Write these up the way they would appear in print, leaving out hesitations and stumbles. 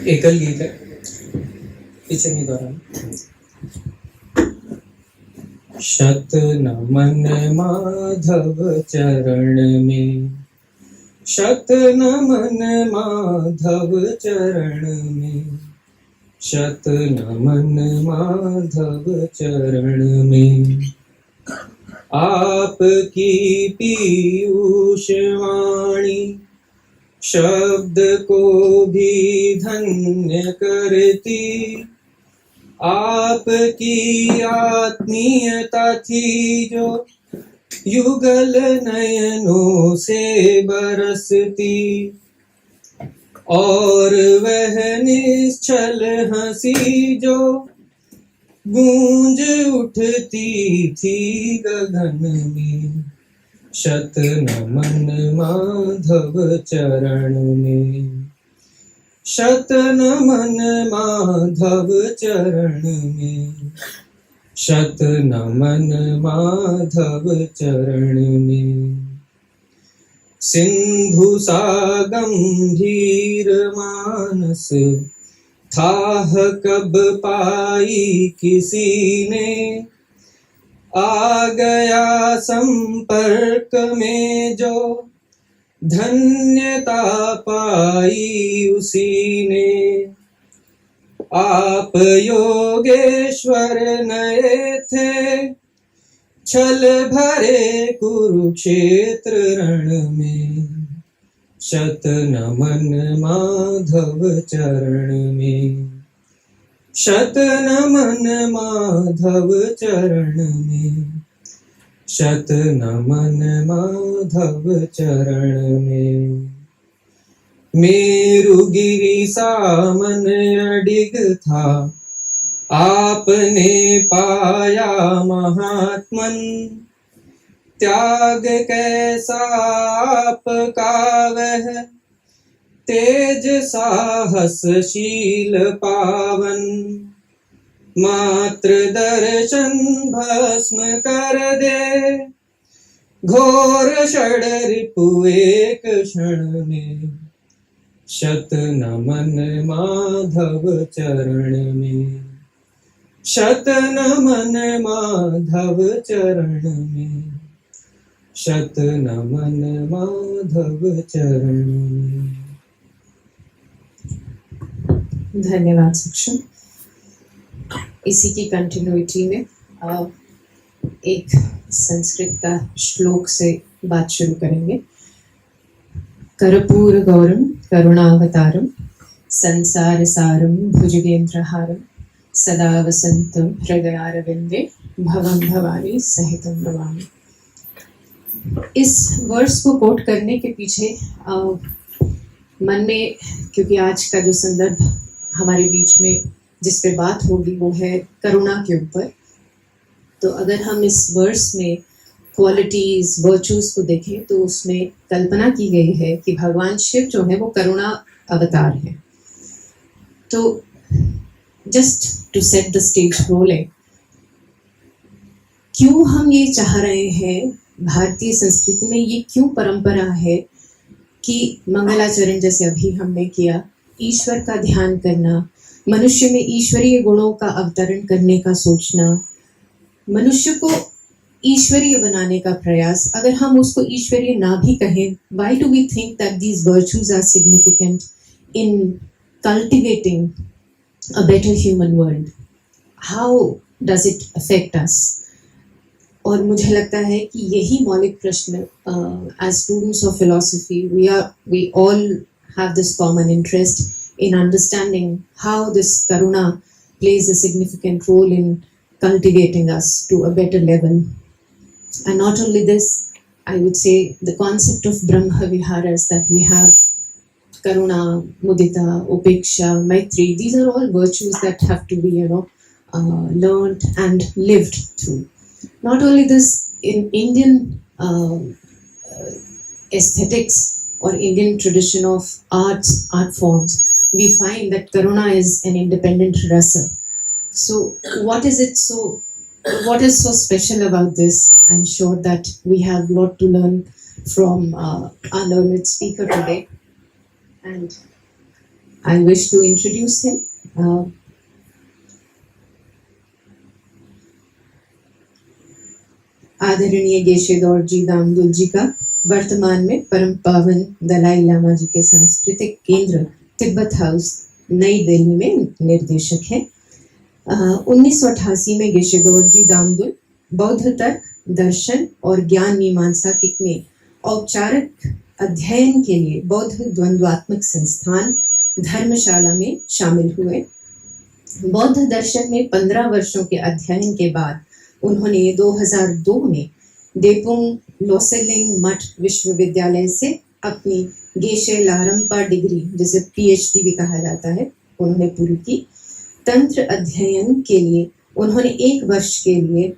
एकल गीत है, पीछे नहीं दोहराना। शत नमन माधव चरण में, शत नमन माधव चरण में, शत नमन माधव चरण में। आपकी पीयूष वाणी शब्द को भी धन्य करती, आपकी आत्मीयता थी जो युगल नयनों से बरसती, और वह निश्चल हंसी जो गूंज उठती थी गगन में। शत नमन माधव चरण में, शत नमन माधव चरण में, शत नमन माधव चरण में। सिंधु सा गंभीर मानस थाह कब पाई किसी ने, आ गया संपर्क में जो धन्यता पाई उसी ने। आप योगेश्वर नए थे छल भरे कुरुक्षेत्र रण में। शत नमन माधव चरण में, शत नमन माधव चरण में, शत नमन माधव चरण में। मेरुगिरि सामन अडिग था, आपने पाया महात्मन। त्याग कैसा आपका वह तेज साहसशील पावन। मात्र दर्शन भस्म कर दे घोर षड्रिपु एक क्षण में। शत नमन माधव चरण में, शत नमन माधव चरण में, शत नमन माधव चरण में। धन्यवाद सक्षम। इसी की कंटिन्यूटी में एक संस्कृत का श्लोक से बात शुरू करेंगे। कर्पूर गौरम करुणावतारम संसार सारम भुजगेंद्रहारम सदा वसंतम हृदयारविंदे भवं भवानी सहितं नमामि। इस वर्स को कोट करने के पीछे मन में, क्योंकि आज का जो संदर्भ हमारे बीच में जिस पे बात होगी वो है करुणा के ऊपर, तो अगर हम इस वर्स में क्वालिटीज वर्चूज को देखें तो उसमें कल्पना की गई है कि भगवान शिव जो है वो करुणा अवतार है। तो just to set the stage rolling, क्यों हम ये चाह रहे हैं, भारतीय संस्कृति में ये क्यों परंपरा है कि मंगलाचरण जैसे अभी हमने किया, ईश्वर का ध्यान करना, मनुष्य में ईश्वरीय गुणों का अवतरण करने का सोचना, मनुष्य को ईश्वरीय बनाने का प्रयास, अगर हम उसको ईश्वरीय ना भी कहें, why do we think that these virtues are significant in cultivating a better human world? How does it affect us? और मुझे लगता है कि यही मौलिक प्रश्न, as students of philosophy, we all have this common interest in understanding how this karuna plays a significant role in cultivating us to a better level. And not only this, I would say the concept of Brahma Viharas that we have, Karuna, Mudita, Upeksha, Maitri, these are all virtues that have to be, learned and lived through. Not only this, in Indian aesthetics or Indian tradition of art forms, we find that Karuna is an independent rasa. So what is so special about this? I'm sure that we have a lot to learn from our learned speaker today. And I wish to introduce him. आदरणीय गेशे दौरजी दामदुल जी का वर्तमान में परम पावन दलाई लामा जी के सांस्कृतिक केंद्र Tibet house नई दिल्ली में निर्देशक हैं। 1988 में गेशे दौरजी दामदुल बौद्ध तर्क, दर्शन और ज्ञान मीमांसा में औपचारिक अध्ययन के लिए बौद्ध द्वंद्वात्मक संस्थान धर्मशाला में शामिल हुए। बौद्ध दर्शन में 15 वर्षों के अध्ययन के बाद उन्होंने 2002 में देपुंग लोसेलिंग मठ विश्वविद्यालय से अपनी गेशे लारंपा डिग्री, जिसे पीएचडी भी कहा जाता है, उन्होंने पूरी की। तंत्र अध्ययन के लिए उन्होंने 1 वर्ष के लिए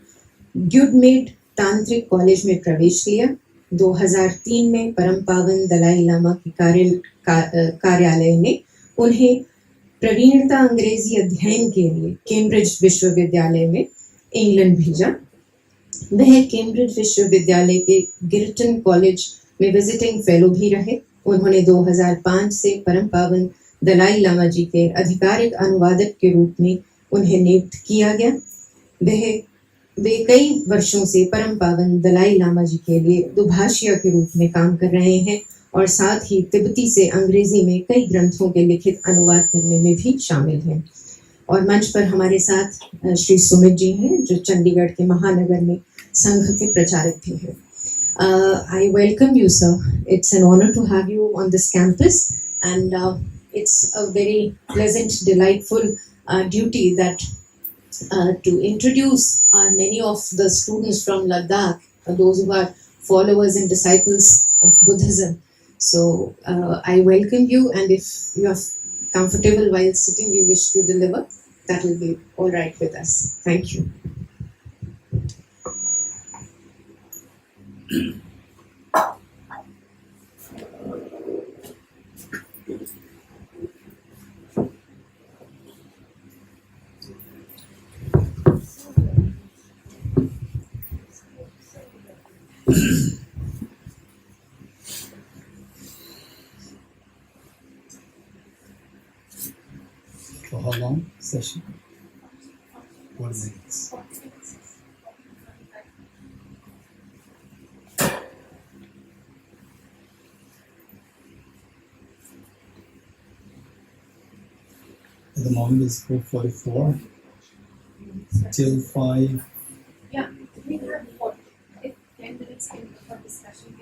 ग्युडमेड तांत्रिक कॉलेज में प्रवेश लिया। 2003 में परम पावन दलाई लामा के कार्यालय ने उन्हें प्रवीणता अंग्रेजी अध्ययन के लिए कैम्ब्रिज विश्वविद्यालय में इंग्लैंड भेजा। वह कैम्ब्रिज विश्वविद्यालय के गिरटन कॉलेज में विजिटिंग फेलो भी रहे। उन्होंने 2005 से परम पावन दलाई लामा जी के आधिकारिक अनुवादक के रूप में उन्हें नियुक्त किया गया। वे कई वर्षों से परम पावन दलाई लामा जी के लिए दुभाषिया के रूप में काम कर रहे हैं और साथ ही तिब्बती से अंग्रेजी में कई ग्रंथों के लिखित अनुवाद करने में भी शामिल हैं। और मंच पर हमारे साथ श्री सुमित जी हैं, जो चंडीगढ़ के महानगर में संघ के प्रचारक भी हैं। I welcome you, sir. It's an honor to have you on this campus, and it's a very pleasant, delightful duty that to introduce many of the students from Ladakh, those who are followers and disciples of Buddhism. So I welcome you, and if you are comfortable while sitting, you wish to deliver, that will be all right with us. Thank you. For how long session? 1 minute. At the moment it's 4:44 till 5. Yeah, we have 10 minutes for discussion.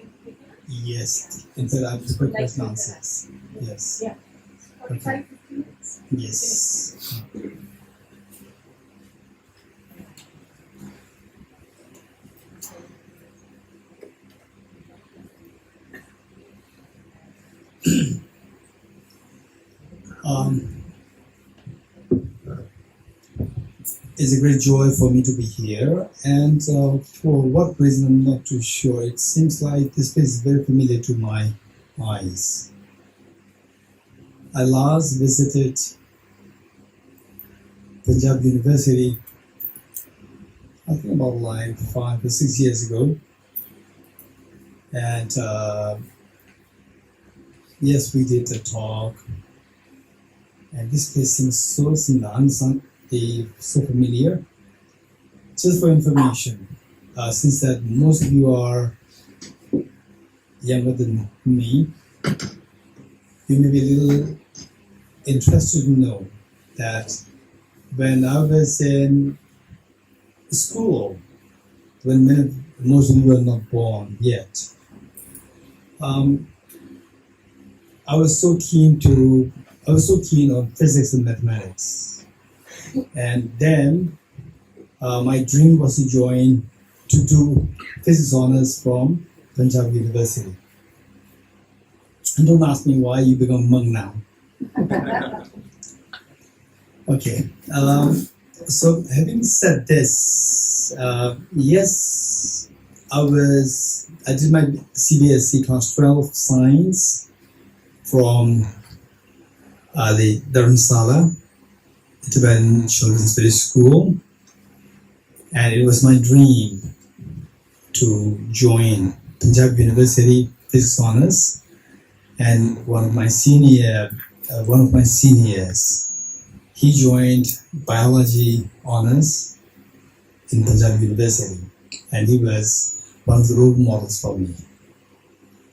Yes, in fact I have to put question answers. Yes. Yeah. 45-50 minutes. Yes. It's a great joy for me to be here, and for what reason I'm not too sure. It seems like this place is very familiar to my eyes. I last visited Punjab University, I think about like 5 or 6 years ago, and yes, we did a talk, and this place seems so so familiar. Just for information, since that most of you are younger than me, you may be a little interested to know that when I was in school, when most of you were not born yet, I was so keen on physics and mathematics. And then my dream was to do physics honors from Punjab University. And don't ask me why you become a monk now. Okay. So having said this, yes, I did my CBSE class 12 science from the Dharamsala Tibetan Children's Village School, and it was my dream to join Punjab University Physics Honors, and one of my senior one of my seniors. He joined biology honors in Punjab University, and he was one of the role models for me.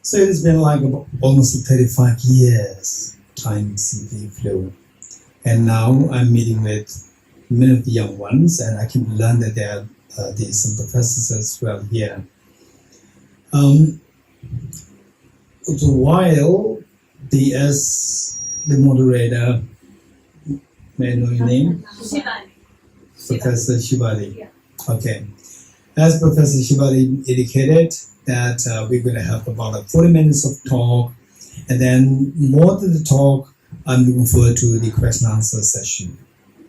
So it has been like almost 35 years. Time simply flew. And now I'm meeting with many of the young ones, and I can learn that there's some professors as well here. So while the moderator, may I know your name? Shivani. Professor Shivali. Yeah. Okay. As Professor Shivali indicated, that we're going to have about 40 minutes of talk, and then more than the talk, I'm looking forward to the question and answer session.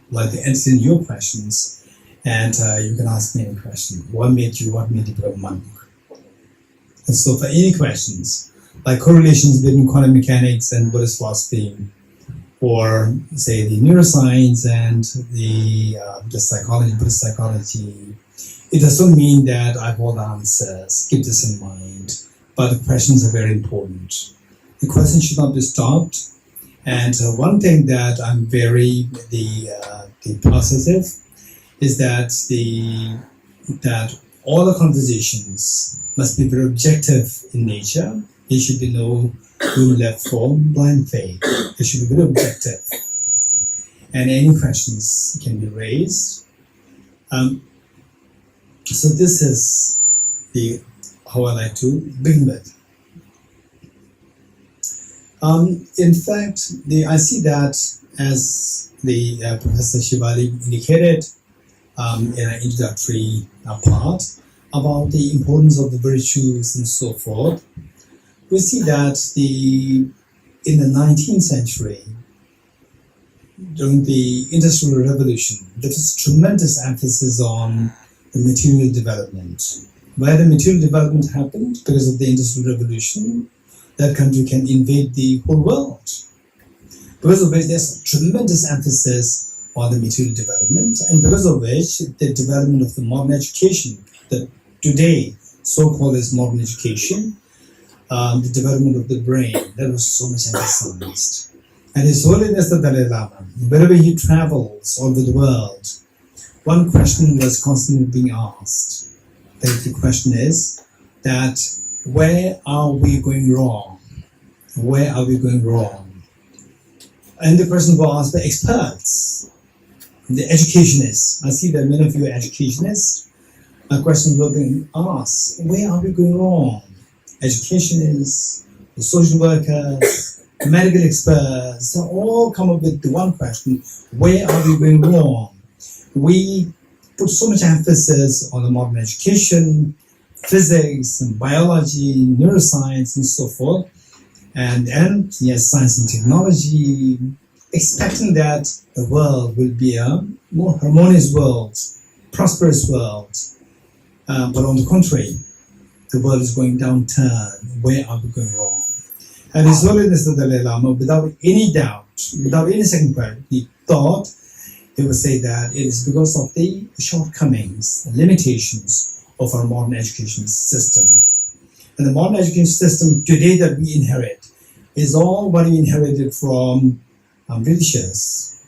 Like to answer your questions, and you can ask me any question. What made you become a monk? And so for any questions, like correlations between quantum mechanics and Buddhist philosophy, or say the neuroscience and the psychology, Buddhist psychology, it doesn't mean that I have all the answers. Keep this in mind. But the questions are very important. The questions should not be stopped. And one thing that I'm very positive is that that all the conversations must be very objective in nature. There should be no room left for blind faith. It should be very objective. And any questions can be raised. So this is how I like to begin with. In fact, I see that as the Professor Shivali indicated in an introductory part about the importance of the virtues and so forth. We see that in the 19th century, during the Industrial Revolution, there was tremendous emphasis on the material development. Where the material development happened, because of the Industrial Revolution, that country can invade the whole world. Because of which there's tremendous emphasis on the material development, and because of which the development of the modern education, that today so-called as modern education, the development of the brain, that was so much emphasized. And His Holiness the Dalai Lama, wherever he travels all over the world, one question was constantly being asked. The question is that where are we going wrong? Where are we going wrong? And the question was asked by experts, the educationists. I see that many of you are educationists. Questions were being asked, where are we going wrong? Educationists, the social workers, medical experts, they all come up with the one question, where are we going wrong? We put so much emphasis on the modern education, physics and biology, neuroscience and so forth, and yes, science and technology, expecting that the world will be a more harmonious world, prosperous world. But on the contrary, the world is going downturn. Where are we going wrong? And His Holiness the Dalai Lama, without any doubt, without any second thought, he would say that it is because of the shortcomings, the limitations of our modern education system. And the modern education system today that we inherit is all what we inherited from Britishers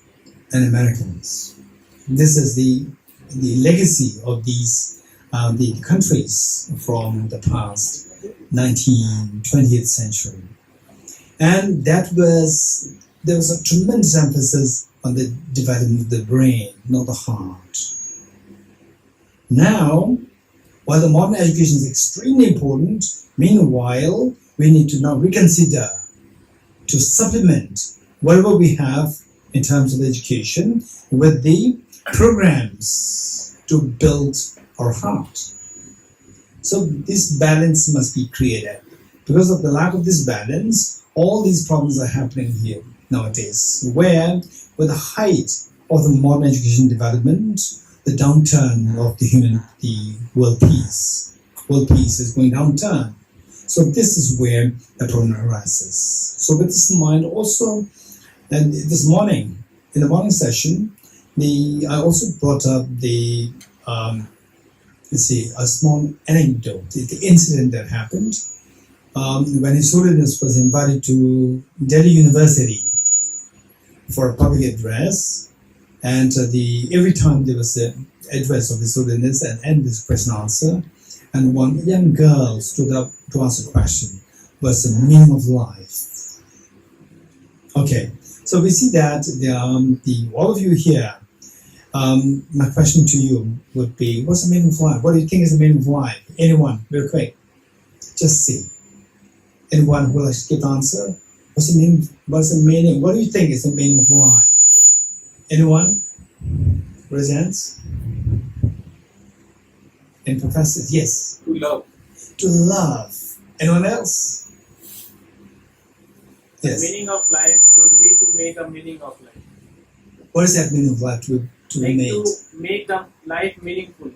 and Americans. This is the legacy of these the countries from the past 20th century. And there was a tremendous emphasis on the development of the brain, not the heart. Now, while the modern education is extremely important, meanwhile, we need to now reconsider to supplement whatever we have in terms of education with the programs to build our heart. So this balance must be created. Because of the lack of this balance, all these problems are happening here nowadays, where with the height of the modern education development, the downturn of the world peace is going downturn. So this is where the problem arises. So with this in mind also, and this morning, in the morning session, I also brought up a small anecdote, the incident that happened when His Holiness was invited to Delhi University for a public address, and every time there was an address of this holiness and end this question answer, and one young girl stood up to ask a question. What's the meaning of life? Okay, so we see that all of you here. My question to you would be: what's the meaning of life? What do you think is the meaning of life? Anyone, real quick, just see. Anyone who will give the answer? What's the meaning? What's the meaning? What do you think is the meaning of life? Anyone? Raise hands. And professors, yes. To love. To love. Anyone else? Yes. The meaning of life should be to make a meaning of life. What is that meaning of life to be made? To make the life meaningful.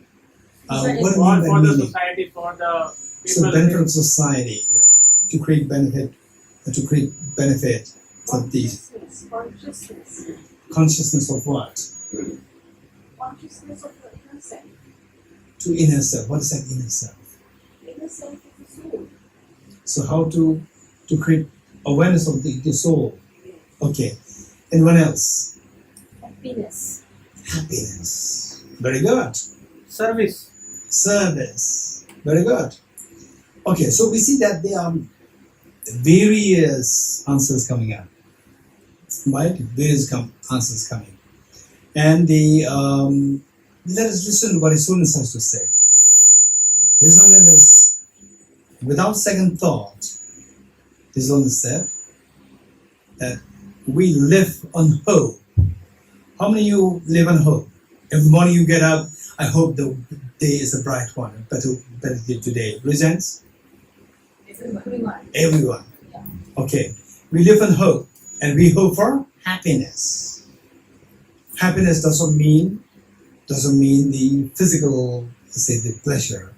What do you For mean by the meaning? society, for the So people. benefit of society, Yeah. to create benefit for the consciousness of what? Consciousness of the inner self. To inner self. What is that inner self? Inner self is the soul. So how to create awareness of the soul? Okay. Anyone else? Happiness. Happiness. Very good. Service. Service. Very good. Okay, so we see that there are various answers coming up. Right? Various answers coming. And let us listen to what His Holiness has to say. His Holiness, without second thought, His Holiness said that we live on hope. How many of you live on hope? Every morning you get up, I hope the day is a bright one, a better day today. Presents? Everyone. Everyone. Yeah. Okay. We live in hope, and we hope for happiness. Happiness doesn't mean the physical, say, the pleasure.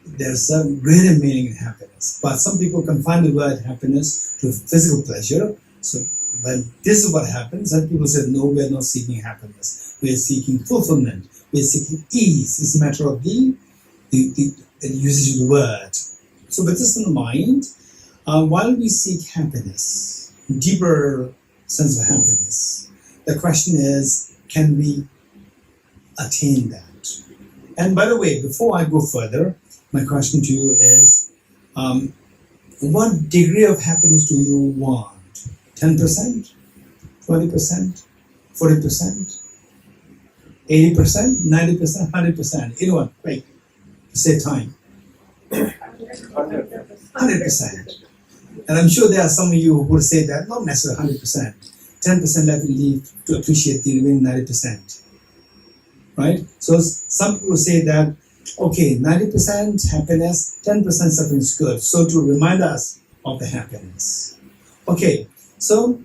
There's a greater meaning in happiness. But some people confine the word happiness to physical pleasure. So when this is what happens, and people say, no, we are not seeking happiness. We are seeking fulfillment. We are seeking ease. It's a matter of the usage of the word. So with this in mind, while we seek happiness, deeper sense of happiness, the question is, can we attain that? And by the way, before I go further, my question to you is, what degree of happiness do you want? 10%? 20%? 40%? 80%? 90%? 100%? Anyone? Quick. Say time. 100%. And I'm sure there are some of you who would say that, not necessarily 100%. 10% left we leave to appreciate the remaining 90%. Right? So some people say that, okay, 90% happiness, 10% suffering is good. So to remind us of the happiness. Okay, so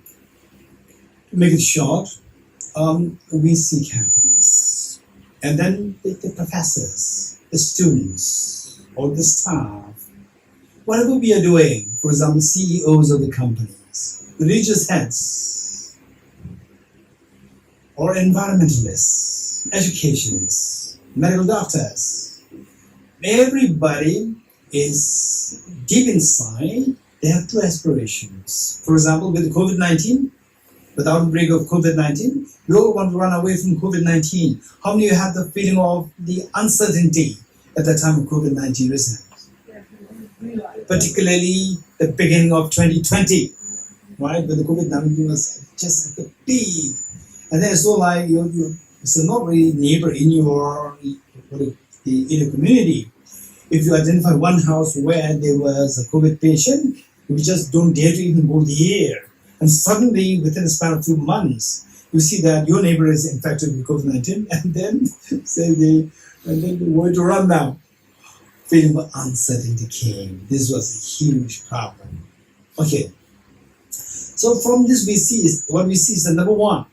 to make it short, we seek happiness. And then the professors, the students, or the staff, whatever we are doing, for example, CEOs of the companies, religious heads, or environmentalists, educationists, medical doctors, everybody is deep inside, they have two aspirations. For example, with COVID-19, with the outbreak of COVID-19, we all want to run away from COVID-19. How many of you have the feeling of the uncertainty at the time of COVID-19 recent? Particularly the beginning of 2020, right? When the COVID-19 was just at the peak. And then it's so like it's not really neighbor in your community. If you identify one house where there was a COVID patient, you just don't dare to even go there. And suddenly, within a span of 2 months, you see that your neighbor is infected with COVID-19, and then they want to run now. Feeling of uncertainty came. This was a huge problem. Okay. So from this what we see is that number one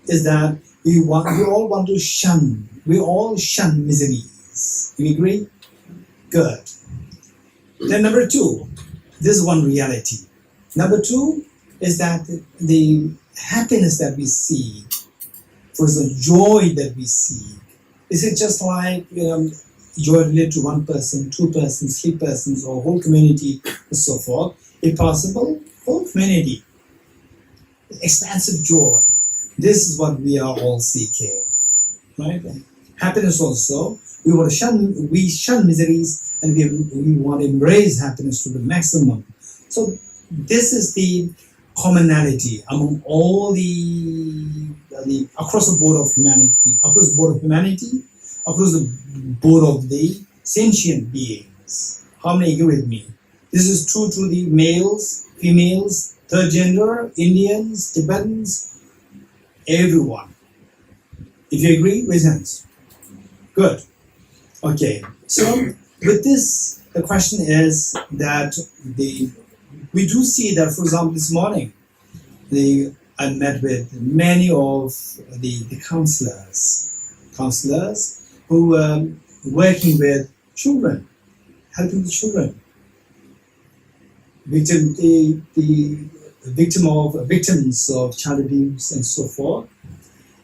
is that we all want to shun. We all shun miseries. Do you agree? Good. Then number two, this is one reality. Number two is that the happiness that we seek, for the joy that we seek, is it just like joy related to one person, 2 persons, 3 persons, or whole community, and so forth? If possible, whole community. expansive joy. This is what we are all seeking, right? Happiness also. We shun miseries, and we want to embrace happiness to the maximum. So this is the commonality among all the across the board of humanity, across the board of the sentient beings. How many agree with me? This is true to the males, females, third gender, Indians, Tibetans, everyone. If you agree, raise hands. Good. Okay. So with this, the question is that we do see that, for example, this morning, I met with many of the counselors who were working with children, helping the children, victims of child abuse and so forth.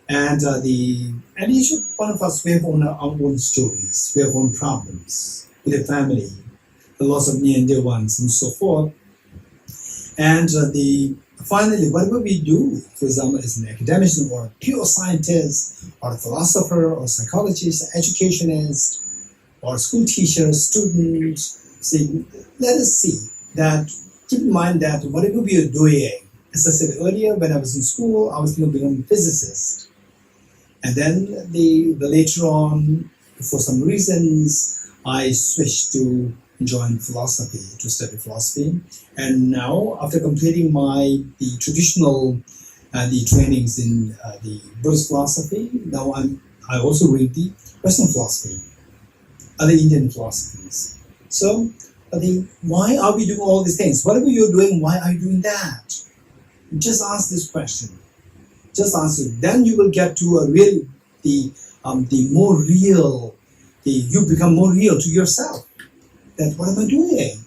And each one of us, we have our own stories, we have our own problems with the family, the loss of near and dear ones, and so forth. And finally, whatever we do, for example, as an academician or a pure scientist or a philosopher or psychologist, educationist or school teacher, student, let us see that, keep in mind that whatever we are doing, as I said earlier, when I was in school, I was going to become a physicist. And then later on, for some reasons, I switched to join philosophy, to study philosophy. And now, after completing the traditional the trainings in the Buddhist philosophy, now I also read the Western philosophy, other Indian philosophies. So, why are we doing all these things? Whatever you're doing, why are you doing that? Just ask this question. Just answer. Then you will get to the more real. You become more real to yourself. That what am I doing?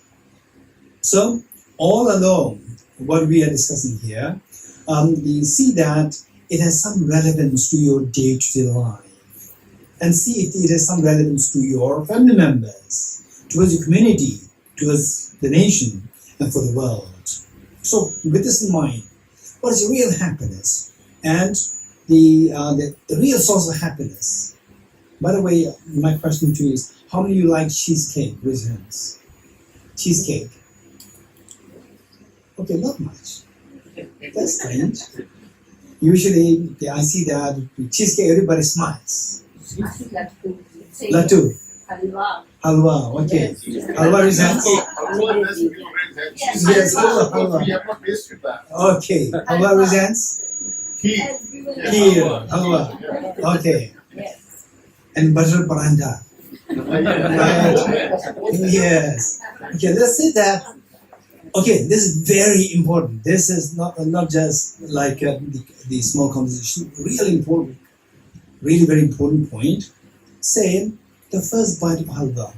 So all along, what we are discussing here, you see that it has some relevance to your day-to-day life, and see if it has some relevance to your family members, towards your community, towards the nation, and for the world. So with this in mind, what is real happiness? And the real source of happiness. By the way, my question to you is, how many of you like cheesecake? Raise your hands. Cheesecake. Okay, not much. That's strange. Usually, I see that with cheesecake, everybody smiles. Lattu. Halwa, okay. Halwa, raise hands. Yes, halwa. We have not tasted that. Okay, halwa, raise hands. Here, halwa. Okay. And butter paranta. Right? Yes. Okay, let's say that. Okay, this is very important. This is not just like the small conversation. Really important. Really very important point. Say the first bite of halwa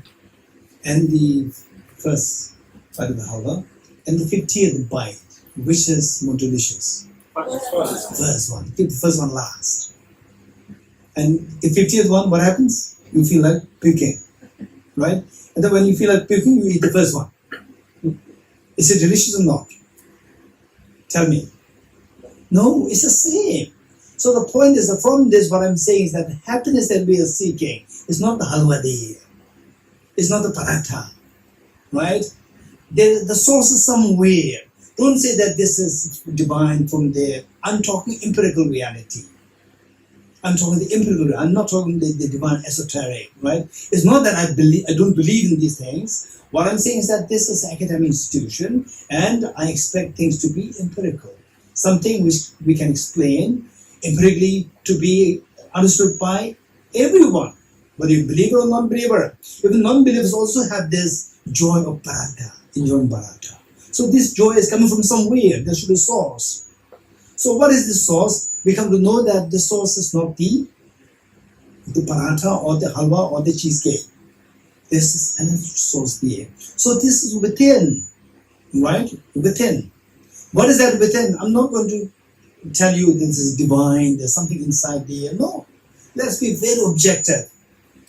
and the first bite of the halwa and the 50th bite, which is more delicious? First one. Keep the first one last. And the 50th one, what happens? You feel like puking, right? And then when you feel like puking, you eat the first one. Is it delicious or not? Tell me. No, it's the same. So the point is that from this, what I'm saying is that the happiness that we are seeking is not the halwa there. It's not the paratha, right? The source is somewhere. Don't say that this is divine from there. I'm talking empirical reality. I'm talking the empirical. I'm not talking the divine esoteric, right? It's not that I don't believe in these things. What I'm saying is that this is an academic institution, and I expect things to be empirical. Something which we can explain empirically to be understood by everyone, whether you believe or non-believer. Even non-believers also have this joy of paratha, enjoying paratha. So this joy is coming from somewhere. There should be a source. So what is the source? We come to know that the source is not the paratha or the halwa or the cheesecake. This is another source there. So this is within, right? Within. What is that within? I'm not going to tell you this is divine, there's something inside there. No. Let's be very objective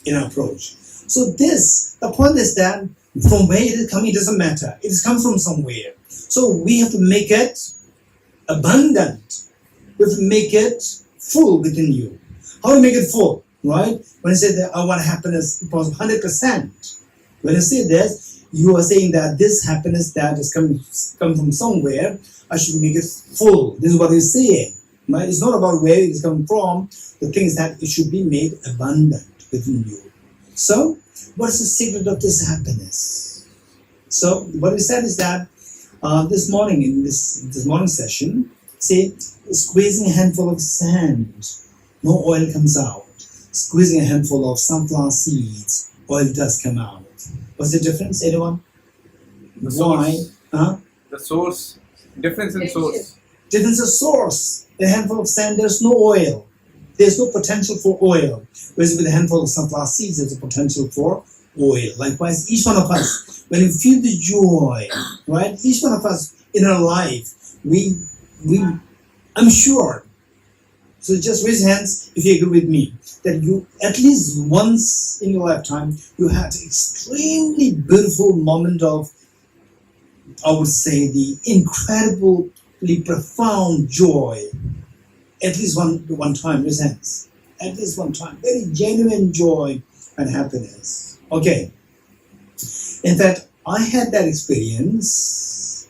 in our approach. So the point is that from where it is coming, it doesn't matter. It is coming from somewhere. So we have to make it abundant, you have to make it full within you. How to make it full, right? When I say that I want happiness, 100%. When I say this, you are saying that this happiness that is come from somewhere, I should make it full. This is what he's saying, right? It's not about where it is coming from. The thing is that it should be made abundant within you. So, what is the secret of this happiness? So, what we said is that this morning in this morning session, say squeezing a handful of sand, no oil comes out. Squeezing a handful of sunflower seeds, oil does come out. What's the difference? Anyone? The Why? source. Huh? The source. Difference in source. Difference of source. A handful of sand, there's no oil. There's no potential for oil. Whereas with a handful of sunflower seeds, there's a potential for oil. Likewise, each one of us, when we feel the joy, right? Each one of us in our life, I'm sure. So just raise hands if you agree with me that you at least once in your lifetime you had an extremely beautiful moment of, I would say, the incredibly profound joy. At least one time, raise hands. At least one time, very genuine joy and happiness. Okay. In fact, I had that experience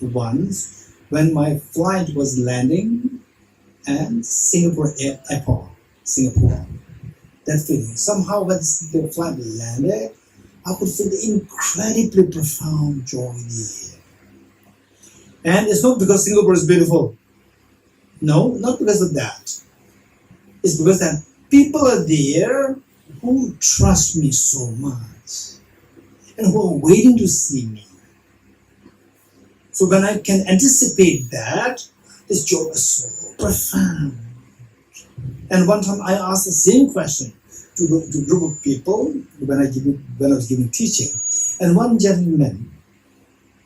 once when my flight was landing at Singapore airport. Singapore. That feeling. Somehow when the flight landed, I could feel the incredibly profound joy in the air. And it's not because Singapore is beautiful. No, not because of that. It's because that people are there who trust me so much and who are waiting to see me. So when I can anticipate that, this joy is so profound. And one time I asked the same question to a group of people when I was giving teaching, and one gentleman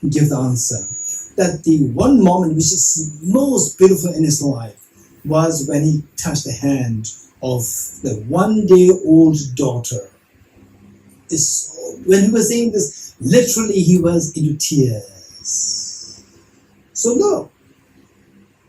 gave the answer that the one moment which is most beautiful in his life was when he touched the hand of the one-day-old daughter. When he was saying this, literally he was into tears. So look,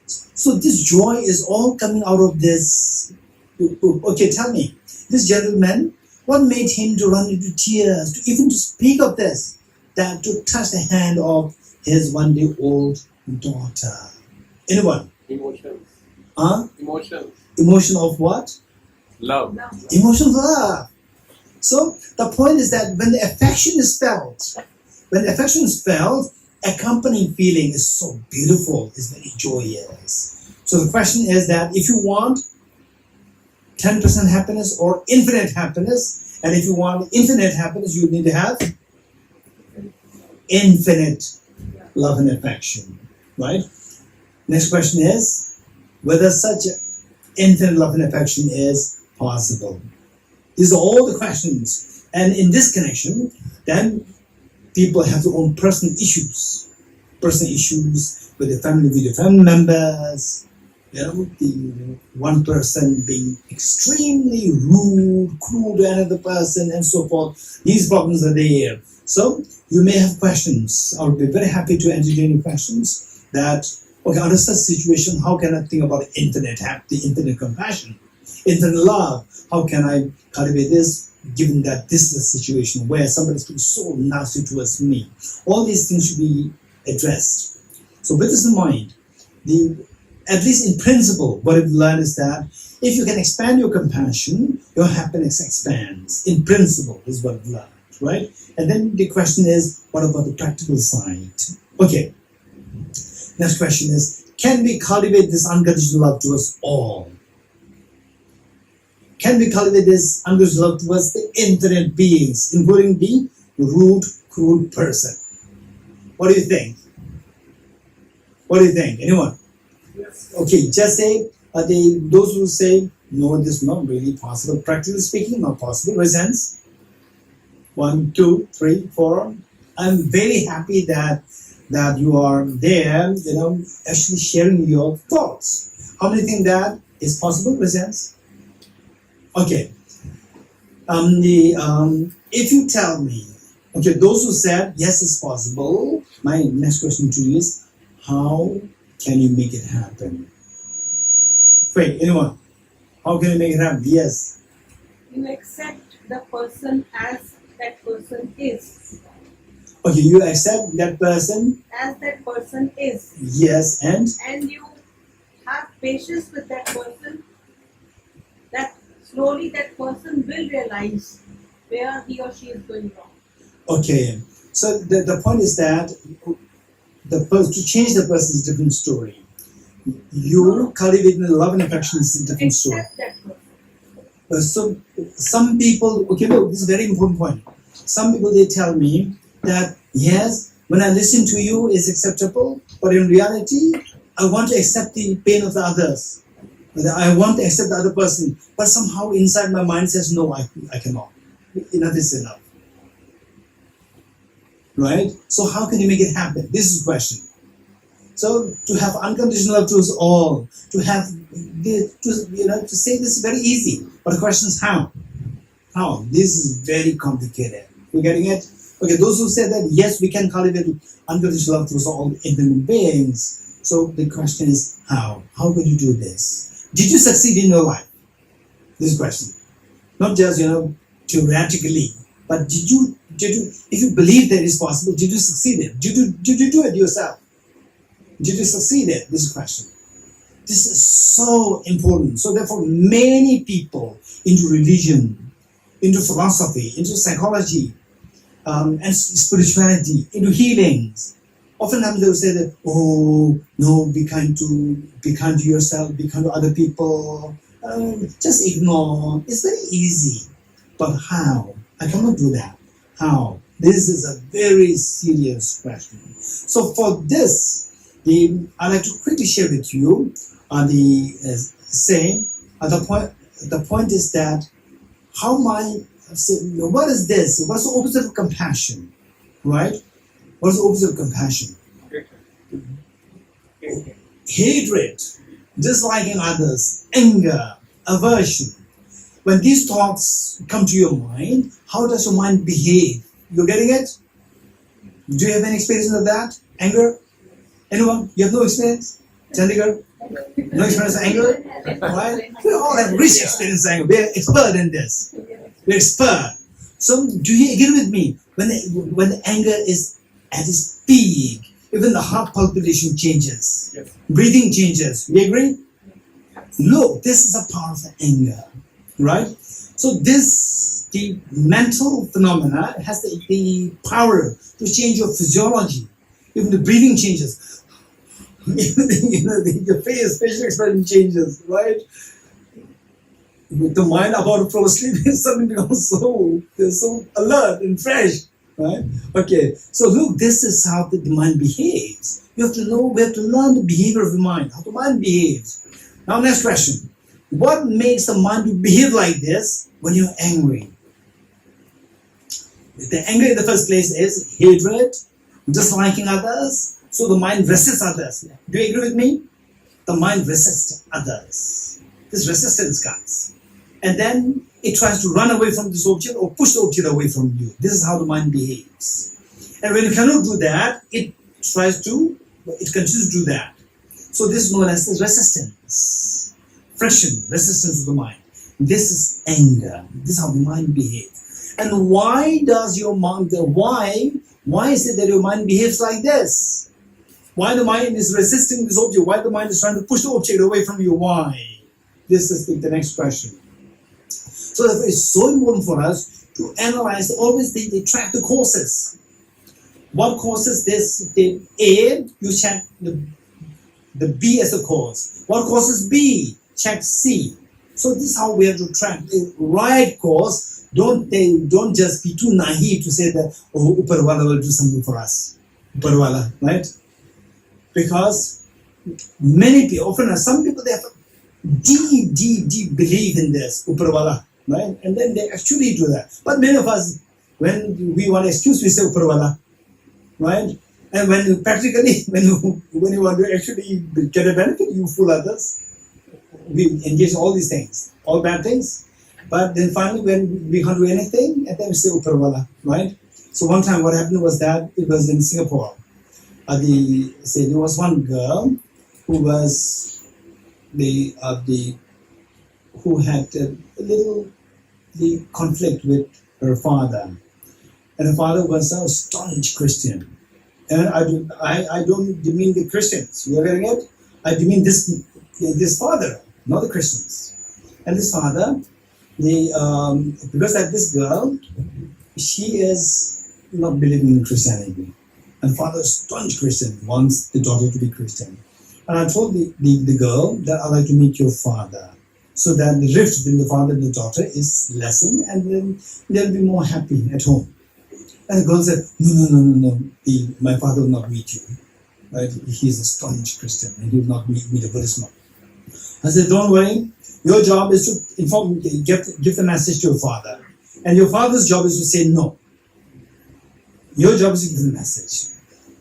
so this joy is all coming out of this. Okay, tell me, this gentleman, what made him to run into tears, to even to speak of this, that to touch the hand of his one-day-old daughter? Anyone? Emotions. Huh? Emotions. Emotion of what? Love. Emotion of love. So the point is that when the affection is felt, accompanying feeling is so beautiful, is very joyous. So the question is that if you want 10% happiness or infinite happiness, and if you want infinite happiness, you need to have infinite love and affection, right? Next question is whether such infinite love and affection is possible. These are all the questions, and in this connection, then people have their own personal issues with their family members. You know, the one person being extremely rude, cruel to another person, and so forth. These problems are there. So you may have questions. I would be very happy to entertain your questions. That okay, under such situation, how can I think about the infinite compassion, infinite love? How can I cultivate this? Given that this is a situation where somebody is being so nasty towards me, all these things should be addressed. So with this in mind, at least in principle, what I've learned is that if you can expand your compassion, your happiness expands. In principle is what I've learned, right? And then the question is, what about the practical side? Okay. Next question is, can we cultivate this unconditional love towards all? Can we cultivate this unconditional love towards the infinite beings, including the rude, cruel person? What do you think? What do you think? Anyone? Yes. Okay, just say, those who say, no, this is not really possible. Practically speaking, not possible. Raise hands. 1, 2, 3, 4. I'm very happy that you are there, actually sharing your thoughts. How many think that is possible? Raise hands. Okay. If you tell me, okay, those who said yes, it's possible. My next question to you is, how can you make it happen? Quick, anyone? How can you make it happen? Yes. You accept the person as that person is. Okay, you accept that person. As that person is. Yes, and You have patience with that person, that slowly that person will realize where he or she is going wrong. okay. So the point is that to change the person is a different story. You cultivating love and affection is a different story. Accept that person. So some people, okay, look, this is a very important point. Some people, they tell me that yes, when I listen to you is acceptable, but in reality, I want to accept the pain of the others. I want to accept the other person, but somehow inside my mind says no, I cannot. Enough is enough. Right? So how can you make it happen? This is the question. So to have unconditional love to us all, to say this is very easy, but the question is how? How? This is very complicated. You getting it? Okay, those who say that yes, we can cultivate unconditional love towards all infinite beings. So the question is how? How could you do this? Did you succeed in your life? This question. Not just theoretically, but did you if you believe that it's possible, did you succeed it? Did you do it yourself? Did you succeed it? This is the question. This is so important. So therefore, many people into religion, into philosophy, into psychology, and spirituality, into healings. Oftentimes they will say that, oh no, be kind to yourself, be kind to other people. Just ignore. It's very easy. But how? I cannot do that. How? This is a very serious question. So for this, I'd like to quickly share with you the point is that what is this? What's the opposite of compassion? Right? What's the opposite of compassion? Hatred, disliking others, anger, aversion. When these thoughts come to your mind, how does your mind behave? You're getting it? Do you have any experience of that? Anger? Anyone? You have no experience? Chandigarh? No experience of anger? Right? We all have rich experience of anger. We're expert in this. We're expert. So do you agree with me? When the anger is at its peak, even the heart palpitation changes. Yes. Breathing changes. You agree? Look, this is a part of the anger. Right? So the mental phenomena has the power to change your physiology. Even the breathing changes. Your face, facial expression changes, right? The mind about to fall asleep suddenly becomes so alert and fresh, right? Okay, so look, this is how the mind behaves. We have to learn the behavior of the mind, how the mind behaves. Now, next question. What makes the mind behave like this when you're angry? The anger in the first place is hatred, disliking others, so the mind resists others. Do you agree with me? The mind resists others. This resistance comes. And then it tries to run away from this object or push the object away from you. This is how the mind behaves. And when you cannot do that, it continues to do that. So this is known as the resistance. Friction, resistance of the mind. This is anger. This is how the mind behaves. And why is it that your mind behaves like this? Why the mind is resisting this object? Why the mind is trying to push the object away from you? Why? This is the next question. So therefore, it's so important for us to analyze, always track the causes. What causes this? The A, you check the B as a cause. What causes B? Check C. So this is how we have to track the right cause. Don't just be too naive to say that, oh, Uparwala will do something for us. Uparwala, right? Because many people, some people, they have a deep belief in this, Uparwala, right? And then they actually do that. But many of us, when we want to excuse, we say Uparwala, right? And when you want to actually get a benefit, you fool others. We engage in all these things, all bad things. But then finally, when we can't do anything, and then we say Uparwala, right? So one time, what happened was that it was in Singapore. There was one girl who was the who had a little the conflict with her father, and her father was a staunch Christian. And I don't mean the Christians. You are getting it? I mean this father, not the Christians. And this father, because that this girl, she is not believing in Christianity. And father, staunch Christian, wants the daughter to be Christian. And I told the girl that I'd like to meet your father, so that the rift between the father and the daughter is lessened, and then they'll be more happy at home. And the girl said, no, my father will not meet you. Right? He's a staunch Christian, and he will not meet a Buddhist monk. I said, don't worry, your job is to inform, give the message to your father. And your father's job is to say no. Your job is to give the message.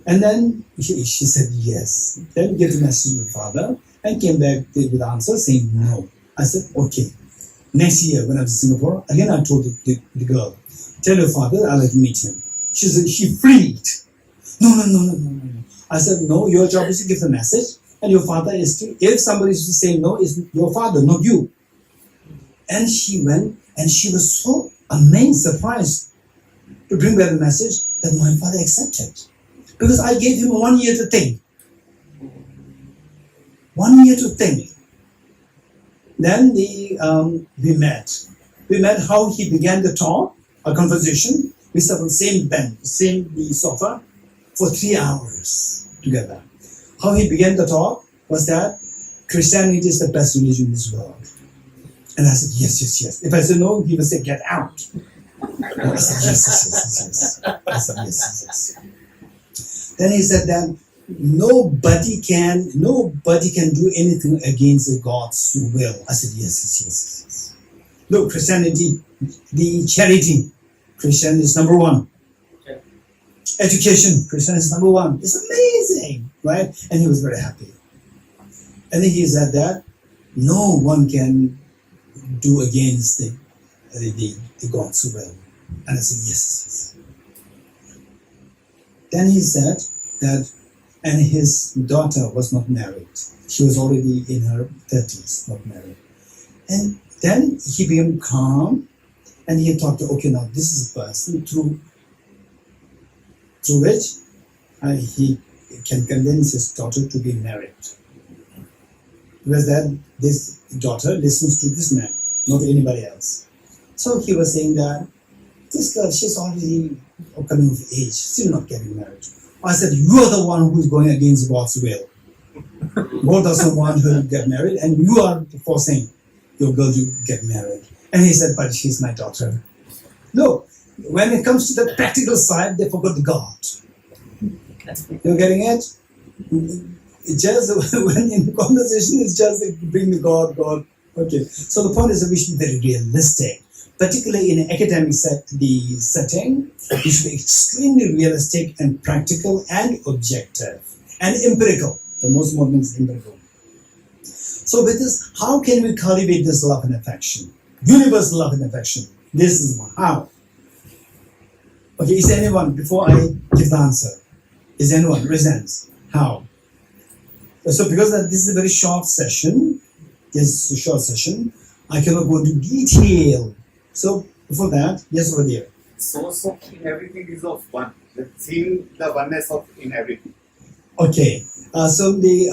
And then she said yes. Then gave the message to the father and came back with the answer saying no. I said, okay. Next year when I was in Singapore, again I told the girl, tell your father I'd like to meet him. She said, she freaked. No. I said, no, your job is to give the message, and your father is to, if somebody is to say no, it's your father, not you. And she went, and she was so amazed, surprised to bring back the message that my father accepted. Because I gave him 1 year to think. 1 year to think. Then we met. We met how he began to talk, a conversation. We sat on the same bench, the sofa, for 3 hours together. How he began to talk was that Christianity is the best religion in this world. And I said, yes. If I said no, he would say, get out. I said, yes. I said, yes. Then he said that nobody can do anything against God's will. I said, yes. Look, Christianity, the charity, Christian is number one. Education, Christian is number one. It's amazing, right? And he was very happy. And then he said that no one can do against the God's will. And I said, yes. Then he said that, and his daughter was not married. She was already in her 30s, not married. And then he became calm, and he thought, okay, now this is a person through which he can convince his daughter to be married. Because then this daughter listens to this man, not anybody else. So he was saying that this girl, she's already coming of age, still not getting married. I said, you are the one who is going against God's will. God doesn't want her to get married, and you are forcing your girl to get married. And he said, but she's my daughter. Look, when it comes to the practical side, they forgot the God. You're getting it? It just, when in conversation, it's just like bring the God. Okay. So the point is that we should be very realistic. Particularly in an academic setting, we should be extremely realistic and practical and objective and empirical. The most important is empirical. So with this, how can we cultivate this love and affection? Universal love and affection. This is how. Okay, is there anyone, before I give the answer, is anyone resents? How? So because this is a very short session, I cannot go into detail. So before that, yes, over there. Source of in everything is of one. Seeing the oneness of in everything. Okay. So the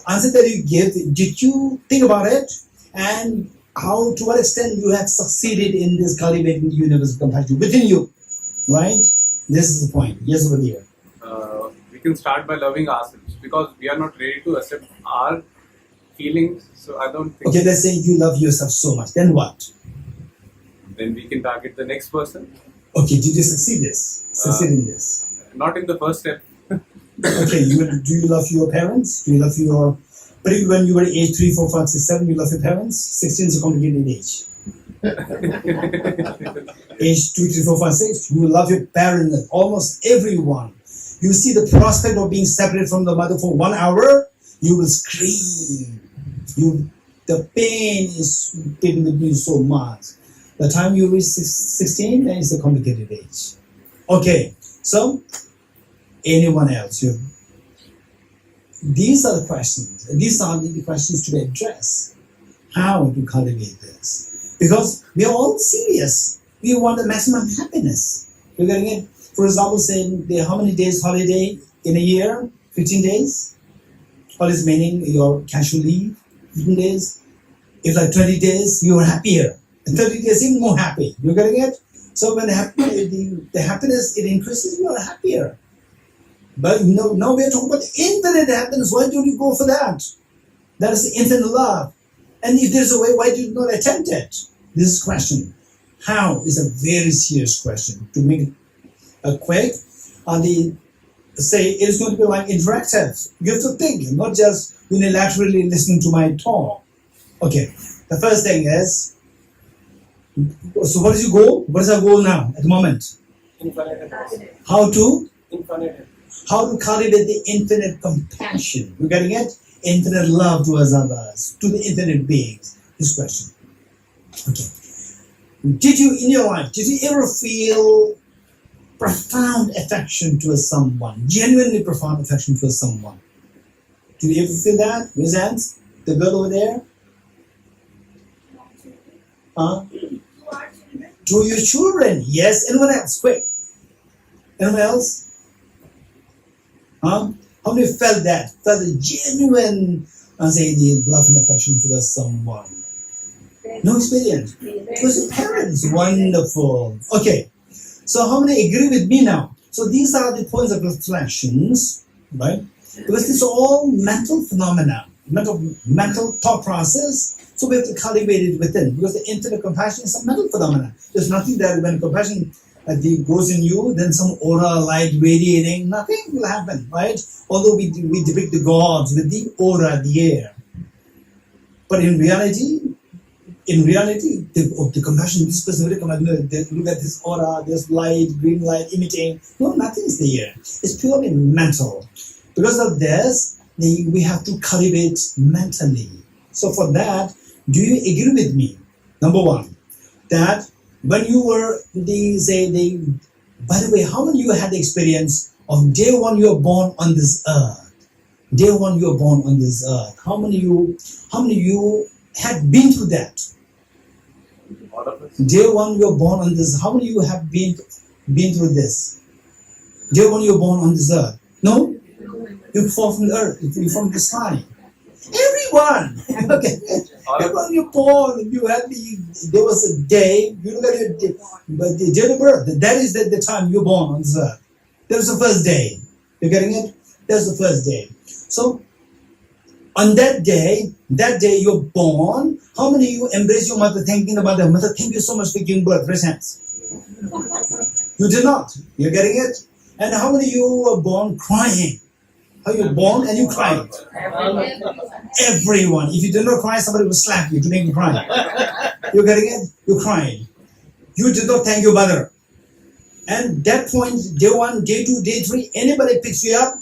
answer that you gave, did you think about it? And how, to what extent you have succeeded in this cultivating the universal compassion within you? Right? This is the point. Yes, over there. We can start by loving ourselves, because we are not ready to accept our feelings. So I don't think. Okay, let's say you love yourself so much. Then what? Then we can target the next person. Okay, did you succeed in this? Not in the first step. Okay, do you love your parents? Do you love your, but when you were age 3, 4, 5, 6, 7, you love your parents? 16 is a complicated age. Age 2, 3, 4, 5, 6, you love your parents, almost everyone. You see the prospect of being separated from the mother for 1 hour, you will scream. The pain is been with you so much. The time you reach 16, then it's a complicated age. Okay, so anyone else? these are the questions. These are the questions to be addressed. How to cultivate this? Because we are all serious. We want the maximum happiness. You're getting it? For example, saying how many days holiday in a year? 15 days? Holidays meaning your casual leave, 15 days. If like 20 days, you're happier. And 30 days, even more happy. You're getting it? So when the happiness, it increases, you are happier. But now we are talking about infinite happiness. Why don't you go for that? That is infinite love. And if there's a way, why do you not attempt it? This is question. How is a very serious question. To make it quick, say it is going to be like interactive. You have to think, not just unilaterally listening to my talk. Okay, the first thing is, so what is your goal? What is our goal now at the moment? Infinite. How to? Infinite. How to cultivate the infinite compassion. You're getting it? Infinite love towards others, to the infinite beings. This question. Okay. Did you, in your life, did you ever feel profound affection towards someone? Genuinely profound affection towards someone? Did you ever feel that? Raise hands. The girl over there? Huh? To your children. Yes. Anyone else? Quick. Anyone else? Huh? How many felt that? Felt a genuine, the love and affection towards someone? No experience. It was your parents. Wonderful. Okay. So how many agree with me now? So these are the points of reflections, right? Because these are all mental phenomena, mental thought process. So we have to cultivate it within. Because the infinite compassion is a mental phenomena. There's nothing that when compassion goes in you, then some aura, light radiating, nothing will happen, right? Although we depict the gods with the aura, the air. But in reality, the compassion, this person very compassionate, they look at this aura, this light, green light, imitating. No, nothing is there. It's purely mental. Because of this, we have to cultivate mentally. So for that, do you agree with me? Number one, that when you were, by the way, how many of you had the experience of day one you were born on this earth? Day one you were born on this earth. How many of you had been through that? All of us. Day one you were born on this. How many of you have been through this? Day one you were born on this earth. No? You fall from the earth. You from the sky. Everyone. Okay. Everyone you born, there was a day. You look at your day, but the day of birth. That is the time you're born on this earth. That was the first day. You're getting it? That's the first day. So on that day you're born. How many of you embrace your mother, thinking about the mother? Thank you so much for giving birth. Raise hands. You did not. You're getting it? And how many of you were born crying? How you born and you cried? Everyone. If you did not cry, somebody will slap you to make you cry. You're getting it? You cried. You did not thank your mother. And that point, day one, day two, day three, anybody picks you up,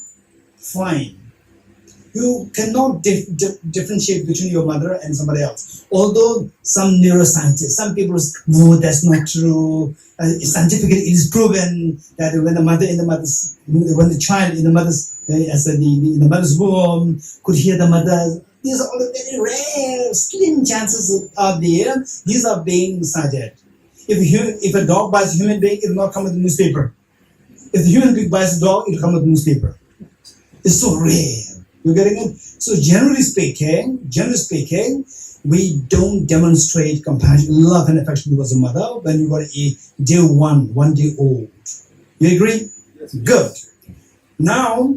fine. You cannot differentiate between your mother and somebody else. Although some neuroscientists, some people say, no, that's not true. Scientifically, it is proven that when the child in the mother's womb could hear the mother, these are all very rare, slim chances are there. These are being cited. If a dog bites a human being, it will not come with the newspaper. If the human being bites a dog, it will come with the newspaper. It's so rare. You're getting it? So generally speaking, we don't demonstrate compassion, love and affection towards a mother when you are day one day old. You agree? Yes. Good. Now,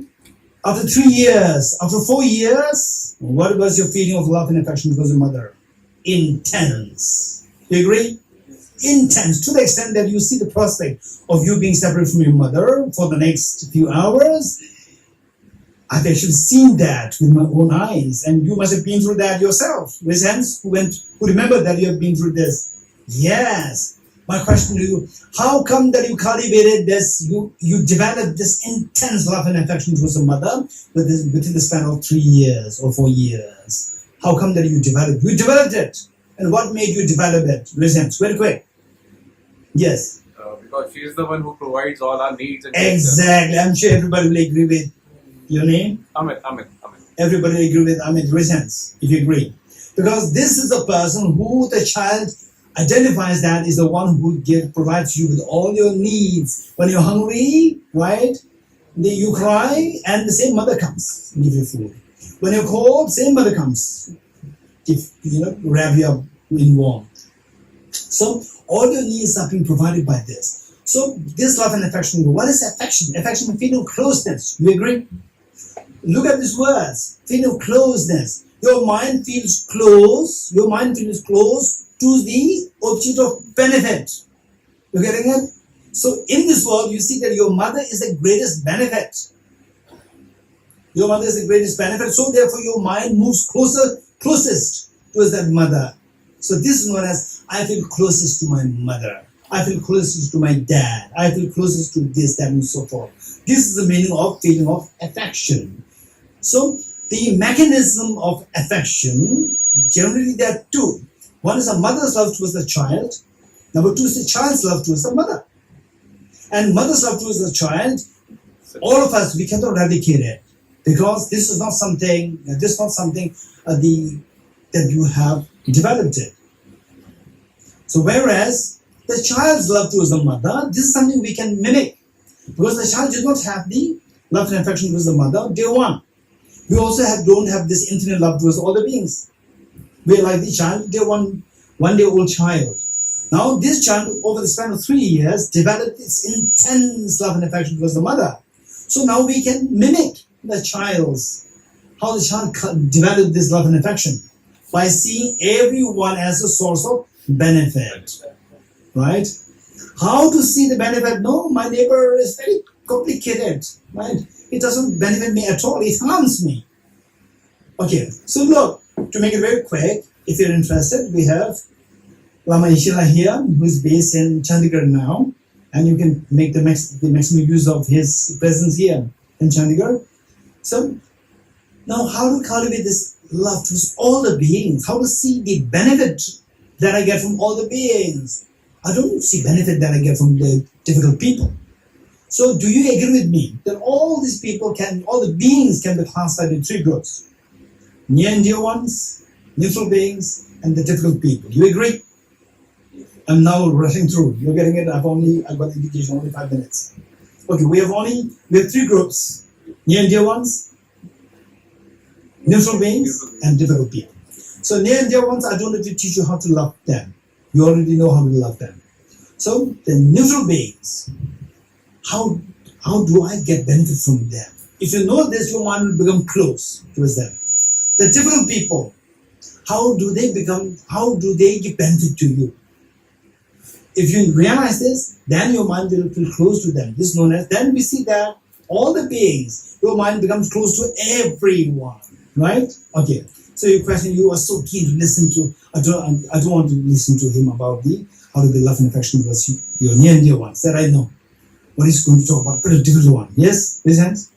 after 3 years, after 4 years, what was your feeling of love and affection towards a mother? Intense. You agree? Intense, to the extent that you see the prospect of you being separate from your mother for the next few hours. I've actually seen that with my own eyes, and you must have been through that yourself. Raise hands who remember that you have been through this. Yes. My question to you: how come that you cultivated this? You developed this intense love and affection towards a mother within the span of 3 years or 4 years. How come that you developed? You developed it, and what made you develop it? Raise hands, very quick. Yes. Because she is the one who provides all our needs. And Exactly. I'm sure everybody will agree with Your name? Amit. Everybody agree with Amit? Raise hands if you agree. Because this is the person who the child identifies that is the one who provides you with all your needs. When you're hungry, right? You cry and the same mother comes and give you food. When you're cold, same mother comes. Wrap you up in warmth. So all your needs are being provided by this. So this love and affection, what is affection? Affection means feeling closeness. You agree? Look at these words. Feeling closeness. Your mind feels close. Your mind feels close to the object of benefit. You getting it? So in this world, you see that your mother is the greatest benefit. Your mother is the greatest benefit. So therefore, your mind moves closest towards that mother. So this is known as I feel closest to my mother. I feel closest to my dad. I feel closest to this, that, and so forth. This is the meaning of feeling of affection. So the mechanism of affection, generally there are two. One is a mother's love towards the child. Number two is the child's love towards the mother. And mother's love towards the child, all of us, we cannot replicate it. Because this is not something, that you have developed it. So whereas the child's love towards the mother, this is something we can mimic. Because the child did not have the love and affection towards the mother, day one. We also don't have this infinite love towards all the beings. We are like the child, day one-day-old child. Now this child, over the span of 3 years, developed its intense love and affection towards the mother. So now we can mimic how the child developed this love and affection by seeing everyone as a source of benefit. Right? How to see the benefit? No, my neighbor is very complicated. Right? It doesn't benefit me at all. It harms me. Okay, so look, to make it very quick, if you're interested, we have Lama Ishila here, who is based in Chandigarh now, and you can make the maximum use of his presence here in Chandigarh. So, now how to cultivate this love towards all the beings? How to see the benefit that I get from all the beings? I don't see benefit that I get from the difficult people. So, do you agree with me that all these people all the beings can be classified in three groups? Near and dear ones, neutral beings, and the difficult people. Do you agree? I'm now rushing through. You're getting it. I've got indication only 5 minutes. Okay, we have three groups: near and dear ones, neutral beings, and difficult people. So near and dear ones, I don't need to teach you how to love them. You already know how to love them. So the neutral beings, how do I get benefit from them? If you know this, your mind will become close towards them. The difficult people, how do they give benefit to you? If you realize this, then your mind will feel close to them. This is known as, then we see that all the beings, your mind becomes close to everyone, right? Okay. So your question, you are so keen to listen to, I don't want to listen to him about how to be love and affection towards your near and dear ones. That I know. What he's going to talk about, but a difficult one. Yes? Raise hands?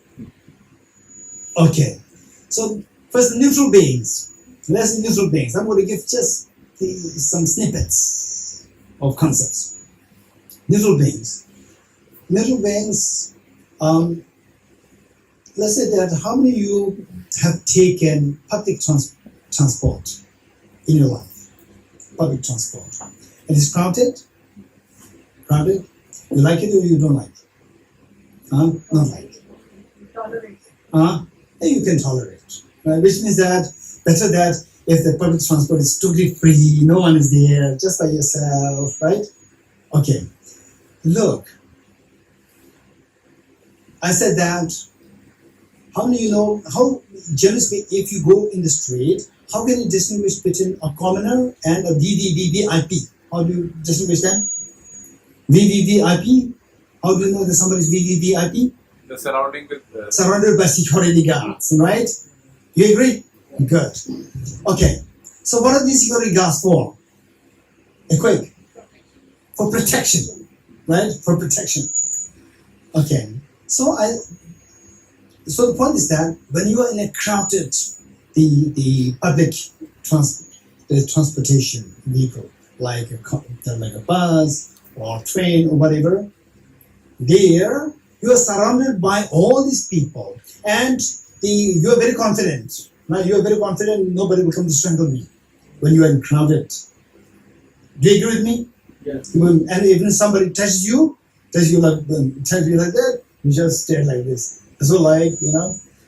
Okay. So first, the neutral beings. Let's neutral beings. I'm going to give just some snippets of concepts. Neutral beings. Neutral beings, let's say that how many of you have taken public transport in your life? Public transport. It is crowded? Crowded? You like it or you don't like it? Not like it. Tolerate. You can tolerate. Right? Which means that better that if the public transport is totally free, no one is there, just by yourself, right? Okay. Look, I said that, how many of you know, how generally if you go in the street, how can you distinguish between a commoner and a VVVIP? How do you distinguish them? VVVIP? How do you know that somebody is VVVIP? The surrounding with surrounded by security guards, right? You agree? Good. Okay. So what are these security guards for? Quick. For protection, right? For protection. Okay. So the point is that when you are in a crowded, the public transportation vehicle, like a bus or train or whatever, there You are surrounded by all these people, and you are very confident. Now you are very confident. Nobody will come to strangle me when you are crowded. Do you agree with me? Yes. And even somebody touches you like that, you just stare like this. So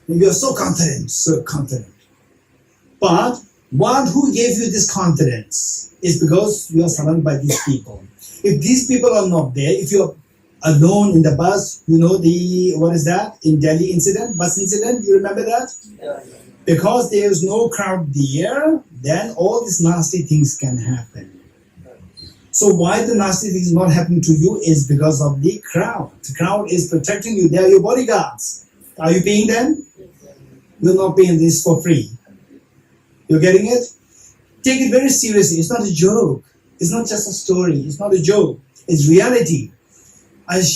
you are so confident, so confident. But who gave you this confidence is because you are surrounded by these people. If these people are not there, if you are alone in the bus, what is that? In Delhi incident, bus incident, you remember that? Yeah. Because there is no crowd there, then all these nasty things can happen. So why the nasty things not happening to you is because of the crowd. The crowd is protecting you. They are your bodyguards. Are you paying them? You're not paying this for free. You're getting it? Take it very seriously. It's not a joke. It's not just a story. It's not a joke. It's reality. I was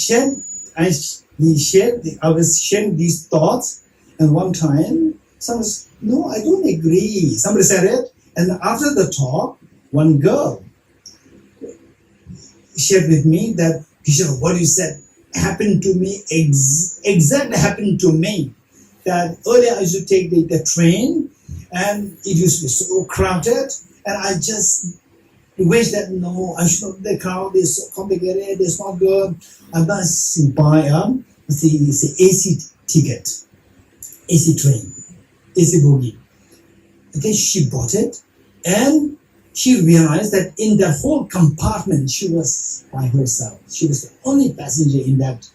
sharing these thoughts, and one time someone said, "No, I don't agree." Somebody said it, and after the talk, one girl shared with me that, "Geshe, what you said happened to me, exactly happened to me. That earlier I used to take the train, and it used to be so crowded, and I just wish that no, I should not. The crowd is so complicated. It's not good. I must buy the AC ticket, AC train, AC bogie." And then she bought it, and she realized that in that whole compartment she was by herself. She was the only passenger in that.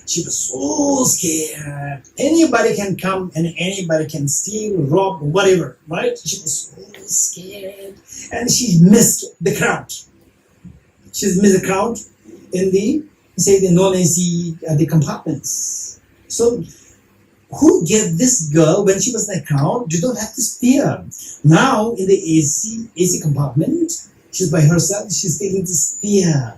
She was so scared. Anybody can come and anybody can steal, rob, whatever, right? She was so scared. And she missed the crowd. She missed the crowd in the non-AC the compartments. So who gave this girl, when she was in the crowd, you don't have this fear. Now in the AC compartment, she's by herself, she's taking this fear,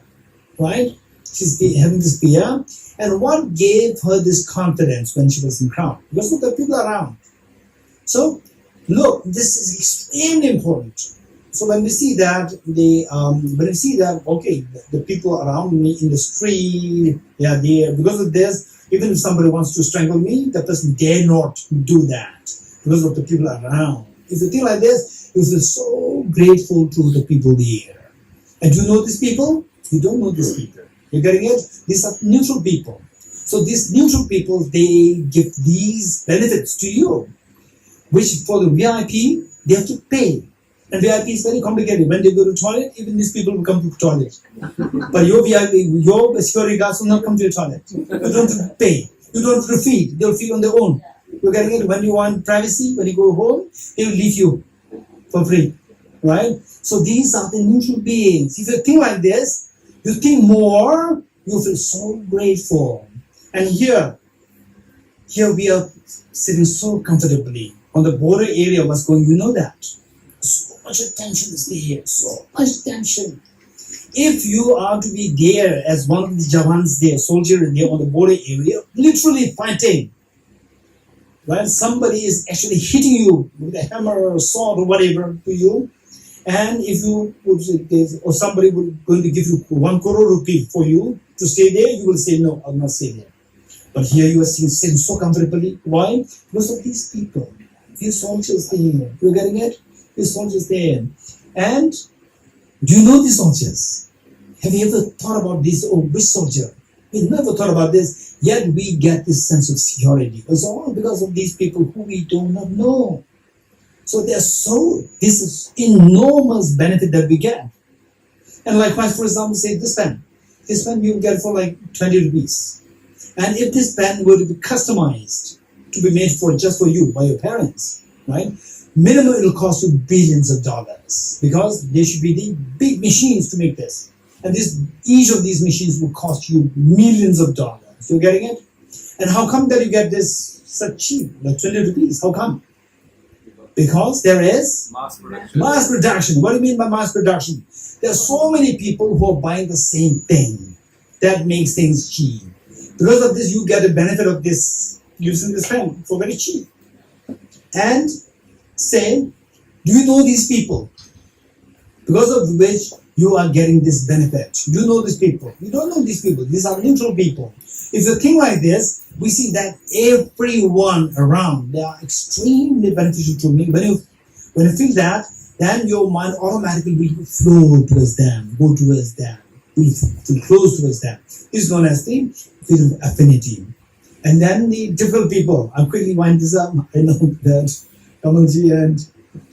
right? She's having this fear. And what gave her this confidence when she was in crowd? Because of the people around. So, look, this is extremely important. So when we see that, okay, the people around me in the street, they are there. Because of this, even if somebody wants to strangle me, the person dare not do that because of the people around. If you think like this, you feel so grateful to the people there. And do you know these people? You don't know these people. You're getting it? These are neutral people. So these neutral people, they give these benefits to you, which for the VIP, they have to pay. And VIP is very complicated. When they go to the toilet, even these people will come to the toilet. But your VIP, your security guards will not come to the toilet. You don't have to pay. You don't have to feed. They'll feed on their own. You're getting it? When you want privacy, when you go home, they will leave you for free. Right? So these are the neutral beings. If you think like this, you think more, you feel so grateful. And here we are sitting so comfortably on the border area. What's going, you know that. So much attention is there, so much attention. If you are to be there as one of the Jawans there, soldiers there on the border area, literally fighting, right? Somebody is actually hitting you with a hammer or sword or whatever to you, and if you would, or somebody would going to give you 1 crore rupee for you to stay there, you will say no, I'll not stay there. But here you are sitting so comfortably. Why? Because of these people, these soldiers there. You're getting it? These soldiers there. And do you know these soldiers? Have you ever thought about this? Oh, which soldier? We never thought about this. Yet we get this sense of security. It's all because of these people who we do not know. So this is enormous benefit that we get. And likewise, for example, say this pen you get for like 20 rupees. And if this pen were to be customized, to be made just for you by your parents, right? Minimum it'll cost you billions of dollars because there should be the big machines to make this. And each of these machines will cost you millions of dollars. You're getting it? And how come that you get this so cheap, like 20 rupees? How come? Because there is Mass production. mass production. What do you mean by mass production? There are so many people who are buying the same thing. That makes things cheap. Because of this, you get the benefit of this, using this pen for very cheap. And say, do you know these people? Because of which you are getting this benefit. Do you know these people? You don't know these people. These are neutral people. If you think like this, we see that everyone around, they are extremely beneficial to me. When you feel that, then your mind automatically will flow towards them, go towards them, will feel close towards them. This is known as the field of affinity. And then the different people. I'll quickly wind this up. I know that Kamalji and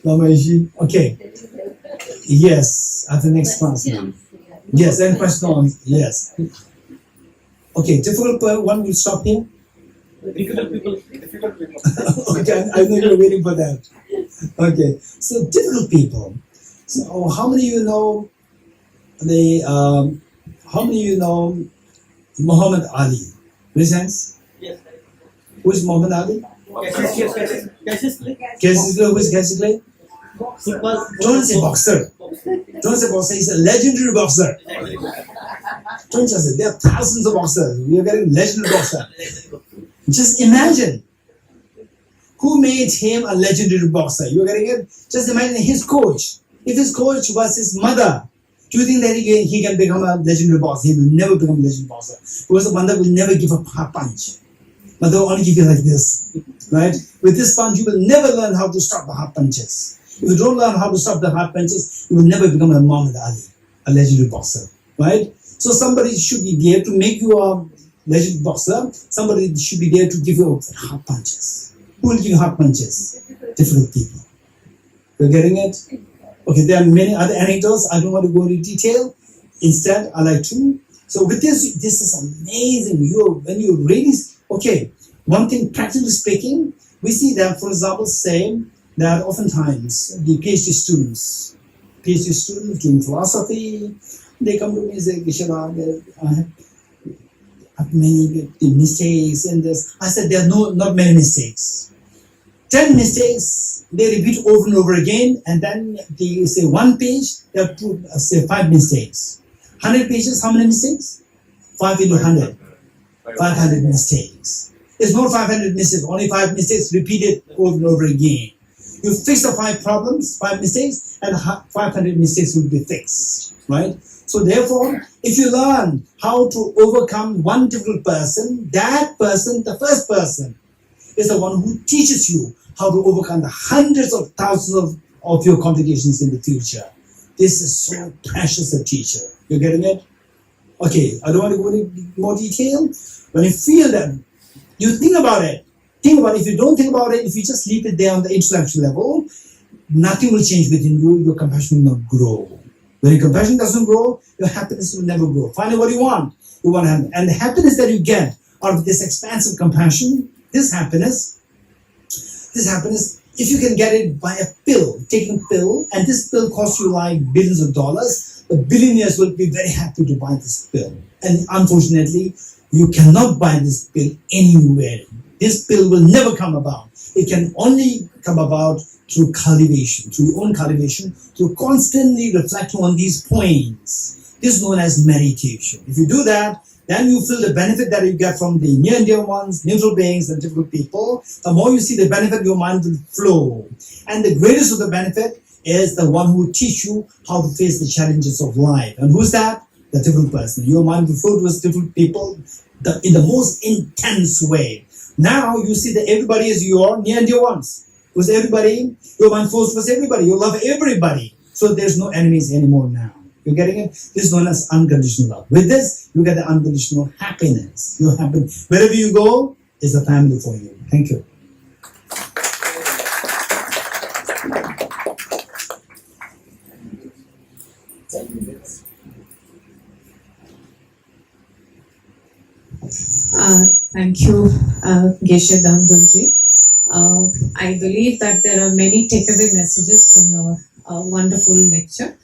Lamaji. Okay. Yes, at the next class now. Yes, and questions. Yes. Okay, difficult one will stop here. Difficult people. Okay, I know you're waiting for that. Okay, so difficult people. So how many of you know Muhammad Ali? Raise hands. Yes. Who is Muhammad Ali? Cassius Clay. Who is Geshe Clay? Don't say boxer. Don't say boxer. He's a legendary boxer. Don't just say there are thousands of boxers. We are getting legendary boxer. Just imagine who made him a legendary boxer. You are getting it? Just imagine his coach. If his coach was his mother, do you think that he can become a legendary boxer? He will never become a legendary boxer because the mother will never give a punch. Mother will only give you like this, right? With this punch, you will never learn how to stop the hard punches. If you don't learn how to stop the hard punches, you will never become a Muhammad Ali, a legendary boxer, right? So somebody should be there to make you a legendary boxer. Somebody should be there to give you hard punches. Who will give you hard punches? Different people. You're getting it? Okay, there are many other anecdotes. I don't want to go into detail. Instead, I like to. So with this is amazing. When you really, okay, one thing practically speaking, we see that, for example, say that oftentimes the PhD students doing philosophy, they come to me and say, Geshe, I have many mistakes in this. I said, there are not many mistakes. 10 mistakes, they repeat over and over again, and then they say 1 page, they have to say 5 mistakes. 100 pages, how many mistakes? 5 into 100. 500 mistakes. It's not 500 mistakes, only 5 mistakes repeated over and over again. You fix the 5 problems, 5 mistakes, and 500 mistakes will be fixed, right? So therefore, if you learn how to overcome one difficult person, that person, the first person, is the one who teaches you how to overcome the hundreds of thousands of your complications in the future. This is so precious a teacher. You're getting it? Okay, I don't want to go into more detail. When you feel that, you think about it. Think about it. If you don't think about it, if you just leave it there on the intellectual level, nothing will change within you. Your compassion will not grow. When your compassion doesn't grow, your happiness will never grow. Finally, what do you want? You want happiness. And the happiness that you get out of this expansive compassion, this happiness, if you can get it by a pill, taking a pill, and this pill costs you like billions of dollars, the billionaires will be very happy to buy this pill. And unfortunately, you cannot buy this pill anywhere. This pill will never come about. It can only come about through cultivation, through your own cultivation, through constantly reflecting on these points. This is known as meditation. If you do that, then you feel the benefit that you get from the near and dear ones, neutral beings, and difficult people. The more you see the benefit, your mind will flow. And the greatest of the benefit is the one who will teach you how to face the challenges of life. And who's that? The difficult person. Your mind will flow towards difficult people in the most intense way. Now you see that everybody is your near and dear ones. Because everybody, your mind flows towards everybody. You love everybody. So there's no enemies anymore now. You're getting it? This is known as unconditional love. With this, you get the unconditional happiness. You're happy. Wherever you go, is a family for you. Thank you. Thank you, Geshe Damdul ji. I believe that there are many takeaway messages from your wonderful lecture.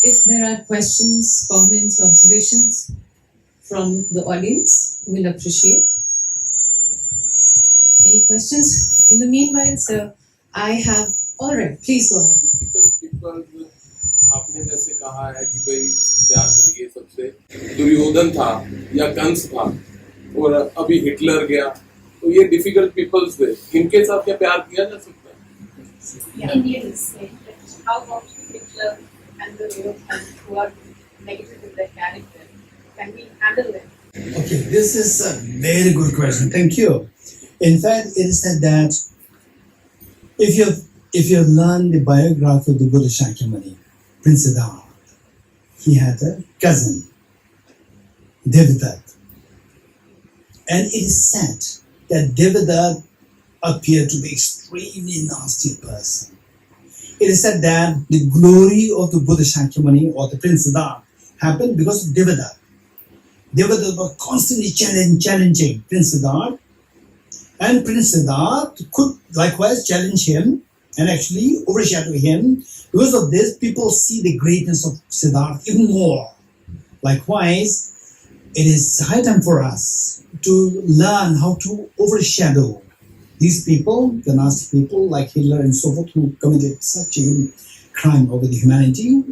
If there are questions, comments, observations from the audience, we'll appreciate. Any questions? In the meanwhile, sir, I have. All right, please go ahead. आपने जैसे कहा है कि भाई प्यार करिए सबसे, दुर्योधन था या कंस था और अभी हिटलर गया, तो ये डिफिकल्ट पीपल्स थे, इनके साथ क्या प्यार किया जा सकता है? Indians say that how about Hitler and the Europeans who are negative in their character, can we handle them? Okay, this is a very good question. Thank you. In fact, it is said that if you have learned the biography of the Buddha Shakyamuni, Prince Siddhartha, he had a cousin, Devadatta. And it is said that Devadatta appeared to be extremely nasty person. It is said that the glory of the Buddha Shakyamuni or the Prince Siddhartha happened because of Devadatta. Devadatta was constantly challenging Prince Siddhartha, and Prince Siddhartha could likewise challenge him and actually overshadow him. Because of this, people see the greatness of Siddhartha even more. Likewise, it is high time for us to learn how to overshadow these people, the nasty people like Hitler and so forth, who committed such a crime over the humanity.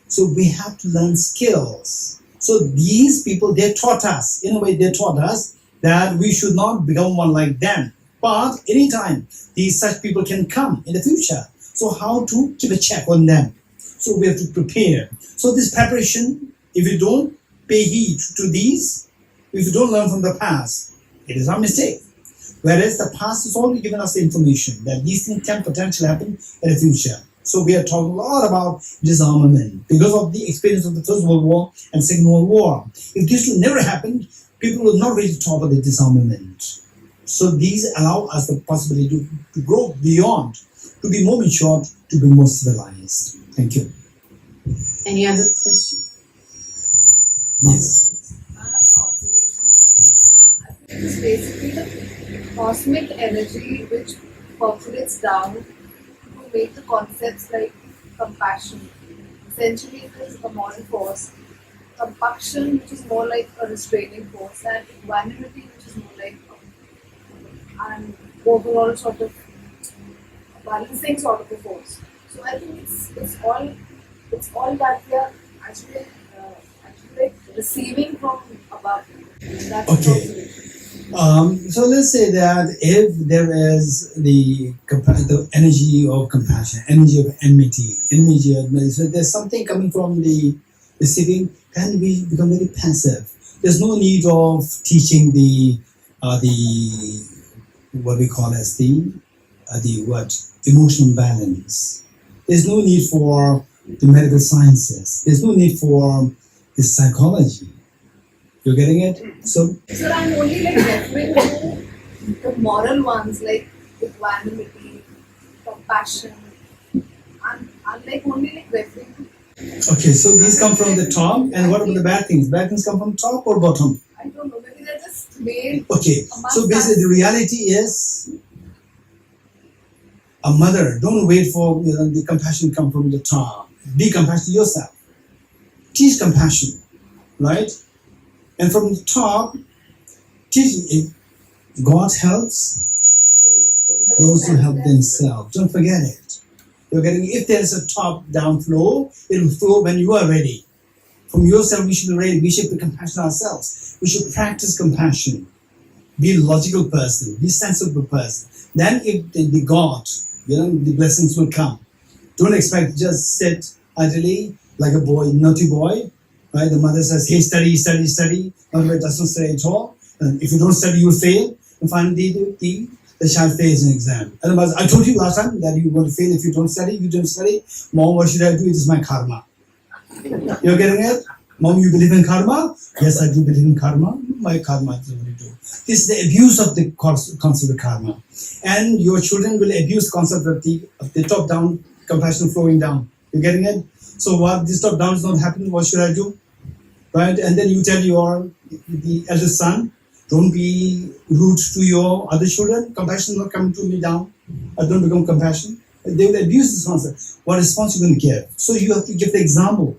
So we have to learn skills. So these people, they taught us, in a way they taught us that we should not become one like them. But anytime these such people can come in the future. So how to keep a check on them? So we have to prepare. So this preparation, if you don't pay heed to these, if you don't learn from the past, it is our mistake. Whereas the past has already given us the information that these things can potentially happen in the future. So we are talking a lot about disarmament because of the experience of the First World War and Second World War. If this would never happen, people would not really talk about the disarmament. So these allow us the possibility to grow beyond, to be more mature, to be more civilized. Thank you. Any other question? Yes. I have an observation to make. I think it's basically the cosmic energy which percolates down to make the concepts like compassion. Essentially, it is a moral force. Compassion, which is more like a restraining force, and equanimity, which is more like an overall sort of balancing sort of a force. So I think it's all that we are actually like receiving from above. That's Okay. So let's say that if there is the energy of compassion, energy of enmity, so there's something coming from the receiving, then we become very passive. There's no need of teaching the what we call as the emotional balance. There's no need for the medical sciences. There's no need for the psychology. You're getting it? So I'm only like referring to the moral ones like equanimity, compassion. I'm like only like referring to. okay, so these come from the top, and what about the bad things? Bad things come from top or bottom? I don't know, maybe they're just made. Okay, so basically the reality is a mother, don't wait for the compassion come from the top. Be compassionate yourself. Teach compassion, right? And from the top, teach it. God helps those who help themselves. Don't forget it. You're getting, if there's a top-down flow, it will flow when you are ready. From yourself, we should be ready. We should be compassionate ourselves. We should practice compassion. Be a logical person. Be a sensible person. Then if the God, the blessings will come. Don't expect just sit idly like a boy, naughty boy. Right? The mother says, hey, study, study, study. The boy doesn't study at all. And if you don't study, you'll fail. And finally, the child fails an exam. And the mother, I told you last time that you're going to fail if you don't study. You don't study. Mom, what should I do? It is my karma. You're getting it? Mom, you believe in karma? Yes, I do believe in karma. My karma is what I do. This is the abuse of the concept of karma. And your children will abuse the concept of the top-down compassion flowing down. You're getting it? So what, this top-down is not happening, what should I do? Right? And then you tell the eldest son, don't be rude to your other children. Compassion is not coming to me down. I don't become compassion. They will abuse this concept. What response you going to give? So you have to give the example.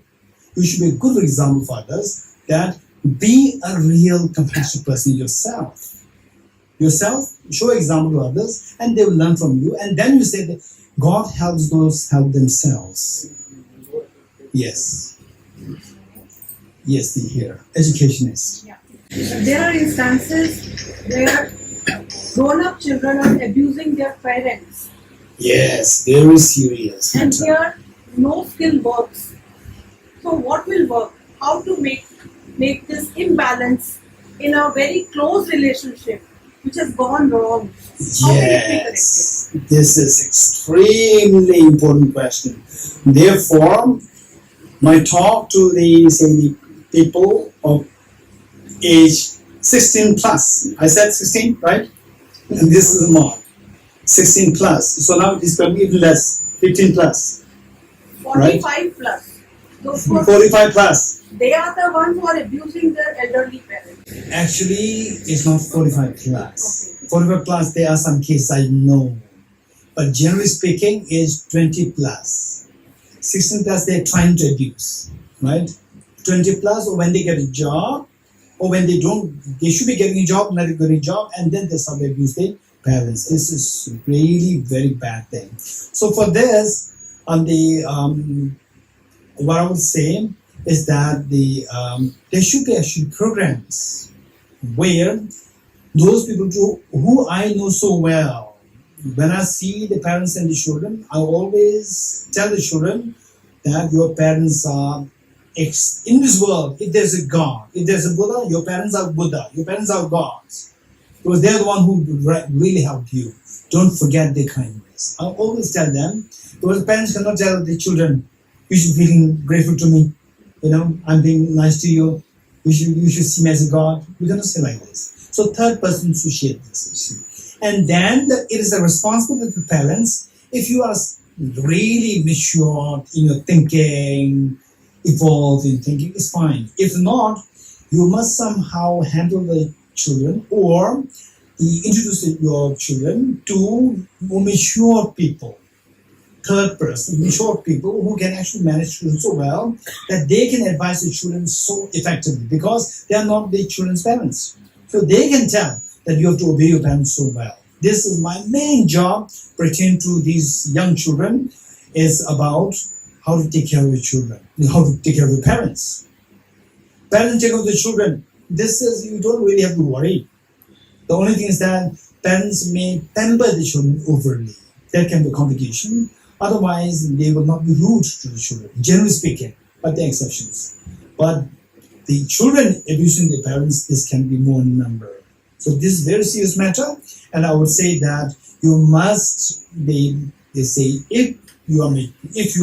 You should be a good example for others that be a real compassionate person yourself. Show example to others, and they will learn from you. And then you say that God helps those help themselves. Yes. Yes, here. Educationist. Yeah. There are instances where grown-up children are abusing their parents. Yes, very serious. And here, no skill works. So what will work? How to make this imbalance in a very close relationship which has gone wrong? How can it be Yes, this is extremely important question. Therefore, my talk to the people of age 16 plus. I said 16, right? And this is the mark. 16 plus. So now it is probably even less. 15 plus. 45 plus. Those who are, 45 plus. they are the ones who are abusing their elderly parents. Actually, it's not 45 plus. 45 plus, there are some cases I know. But generally speaking, is 20 plus. 16 plus, they're trying to abuse, right? 20 plus, or when they get a job, or when they don't, they should be getting a job, not getting a job, and then they start to abuse their parents. This is really very bad thing. So for this, on the what I would say is that there should be actually programs where those people who I know so well, when I see the parents and the children, I always tell the children that your parents are in this world. If there's a God, if there's a Buddha, your parents are Buddha, your parents are gods, because they're the one who really helped you. Don't forget their kindness. I always tell them, because parents cannot tell the children, you should be feeling grateful to me, I'm being nice to you, you should see me as a God. We cannot say like this. So third person should share this. And then it is a responsibility of the parents. If you are really mature in your thinking, evolved in thinking, it's fine. If not, you must somehow handle the children or introduce your children to mature people. Third person, mature people who can actually manage children so well that they can advise the children so effectively, because they are not the children's parents. So they can tell that you have to obey your parents so well. This is my main job pertaining to these young children, is about how to take care of your children, how to take care of your parents. Parents take care of the children. This is, you don't really have to worry. The only thing is that parents may pamper the children overly. That can be a complication. Otherwise, they will not be rude to the children, generally speaking, but there are exceptions. But the children abusing their parents, this can be more in number. So this is a very serious matter, and I would say that you must, they say, if you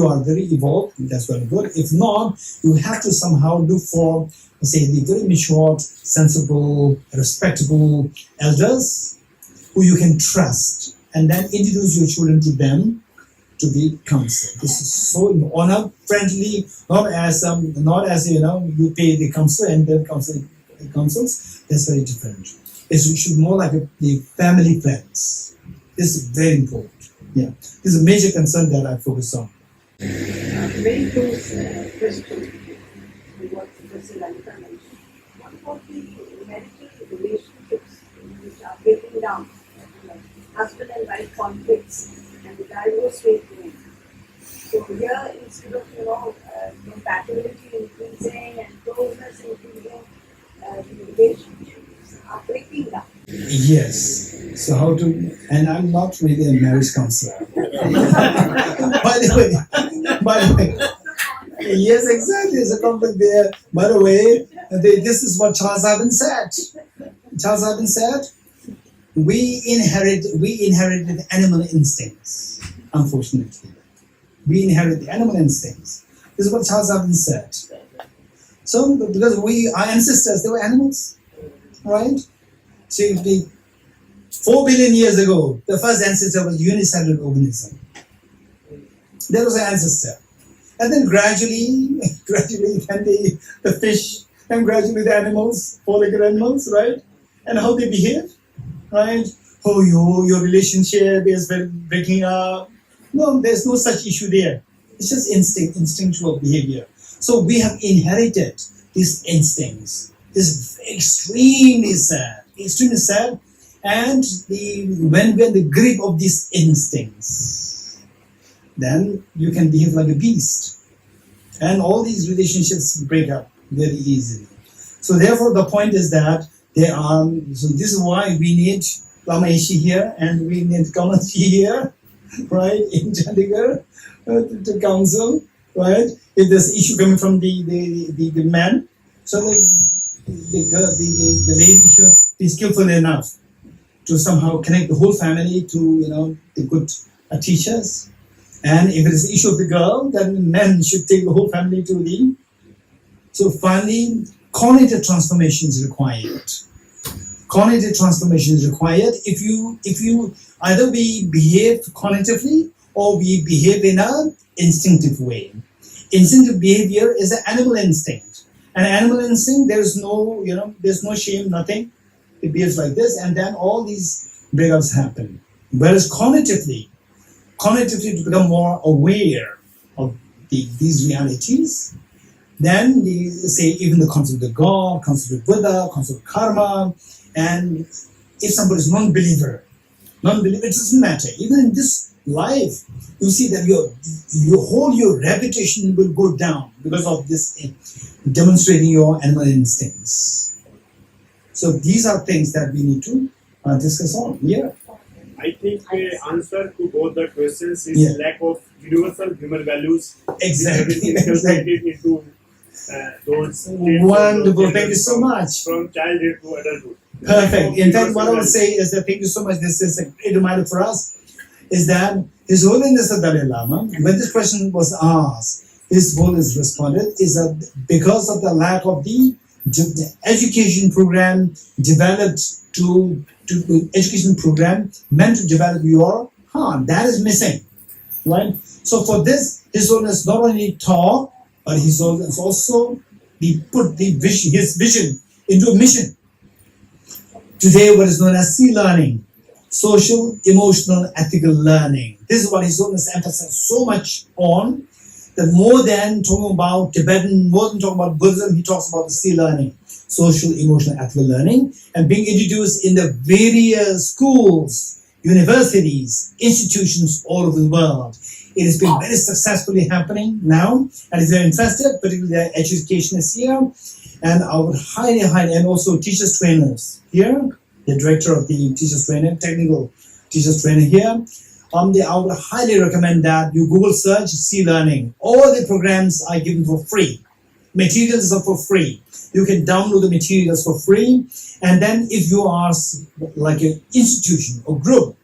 are very evolved, that's very good. If not, you have to somehow look for, say, the very mature, sensible, respectable elders who you can trust, and then introduce your children to them to be counseled. This is so honor friendly, not as you pay the counselor and then counsels. That's very different. It should be more like the family friends. This is very important. Yeah, this is a major concern that I focus on. Very close question to what Professor Lalita mentioned. What about the marital relationships which are breaking down, like husband and wife conflicts and the divorce rate going? So here, instead of compatibility increasing and closeness increasing, the relationships are breaking down. Yes. So how to, and I'm not really a marriage counselor. By the way, yes, exactly, there's a conflict there. By the way, this is what Charles Darwin said. Charles Darwin said, we inherited animal instincts, unfortunately. We inherit the animal instincts. This is what Charles Darwin said. So, because our ancestors, they were animals, right? So, 4 billion years ago, the first ancestor was a unicellular organism. That was an ancestor. And then gradually, then the fish, and gradually the animals, 4-legged animals, right? And how they behave, right? Oh, your relationship is breaking up. No, there's no such issue there. It's just instinctual behavior. So we have inherited these instincts. This is extremely sad. And when we're in the grip of these instincts, then you can behave like a beast. And all these relationships break up very easily. So therefore, the point is that so this is why we need Lama Ishi here, and we need Kamal here, right, in Chandigarh, to counsel, right? If there's issue coming from the man, so the lady should be skillful enough to somehow connect the whole family to the good teachers. And if it is the issue of the girl, then men should take the whole family to the. So finally, cognitive transformation is required. Cognitive transformation is required if you either we behave cognitively or we behave in an instinctive way. Instinctive behavior is an animal instinct. An animal instinct, there's no shame, nothing. It behaves like this, and then all these breakups happen. Whereas cognitively to become more aware of these realities, then say even the concept of God, concept of Buddha, concept of karma, and if somebody is non-believer, it doesn't matter. Even in this life, you see that your reputation will go down because of this demonstrating your animal instincts. So these are things that we need to discuss on. Yeah. I think the answer to both the questions is lack of universal human values. Exactly. Inculcated into those. Wonderful. Thank you so much. From childhood to adulthood. Perfect. In fact, what I would say is that thank you so much. This is a great reminder for us. Is that His Holiness the Dalai Lama, when this question was asked, His Holiness responded, is that because of the lack of the education program developed to education program meant to develop your heart, that is missing, right? So for this, His Holiness not only taught, but His Holiness also put his vision into a mission. Today, what is known as C-learning, social, emotional, ethical learning. This is what His Holiness emphasized so much on, that more than talking about Tibetan, more than talking about Buddhism, he talks about the C-learning, social, emotional, ethical learning, and being introduced in the various schools, universities, institutions all over the world. It has been very successfully happening now, and if you're interested, particularly the educationists here, and I would highly, and also teachers trainers here, the director of the teachers trainer, technical teachers trainer here, I would highly recommend that you Google search C-learning. All the programs are given for free. Materials are for free. You can download the materials for free, and then if you are like an institution or group,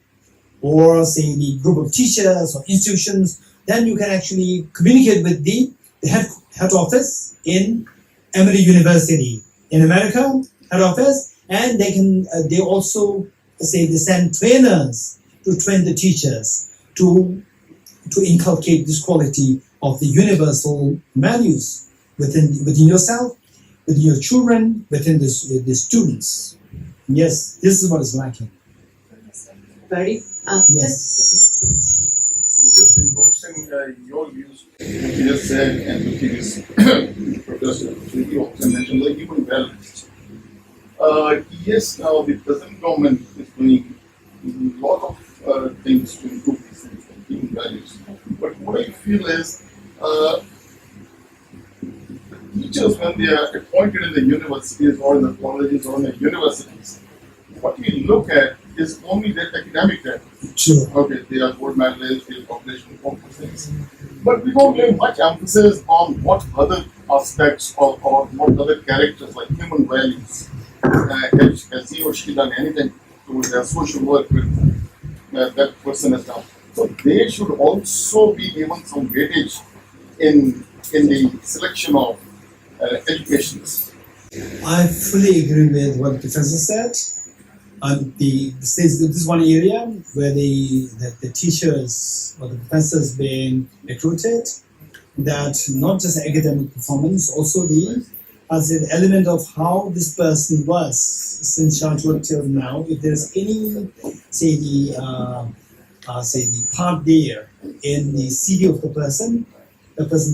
or say the group of teachers or institutions, then you can actually communicate with the head office in Emory University in America, head office, and they also say they send trainers to train the teachers to inculcate this quality of the universal values within yourself, within your children, within the students. Yes, this is what is lacking. Very. Yes. Just endorsing your views, what you just said, and the previous professor, he also mentioned the human values. Yes, now the present government is doing a lot of things to improve these things, like human values. But what I feel is teachers, when they are appointed in the universities or in the colleges or in the universities, what we look at is only their academic data. Sure. Okay, they are gold medalists, they are population competencies. But we don't give much emphasis on what other aspects or what other characters like human values has he or she done anything to their social work with that person has done. So they should also be given some weightage in the selection of educations. I fully agree with what the professor said. This is one area where the teachers or the professors being recruited, that not just academic performance, also the element of how this person was since childhood till now. If there's any, say the part there in the CV of the person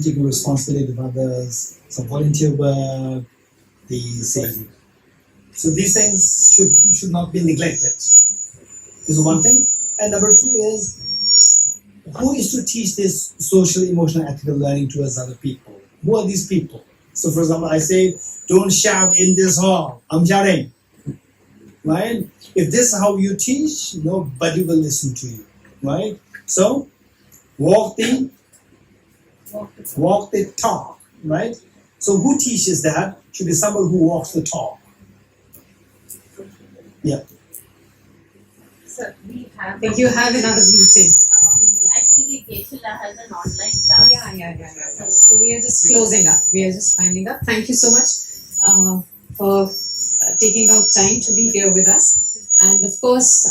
taking responsibility of others, some volunteer work, so these things should not be neglected. This is one thing. And number two is, who is to teach this social, emotional, ethical learning towards other people? Who are these people? So for example, I say, don't shout in this hall. I'm shouting. Right? If this is how you teach, nobody will listen to you. Right? So, walk the talk. Right? So who teaches that? Should be someone who walks the talk. Yeah. Sir, we have. I think you have another meeting. Actually, Geshe has an online class. Yeah. So we are just closing up. We are just winding up. Thank you so much for taking out time to be here with us. And of course,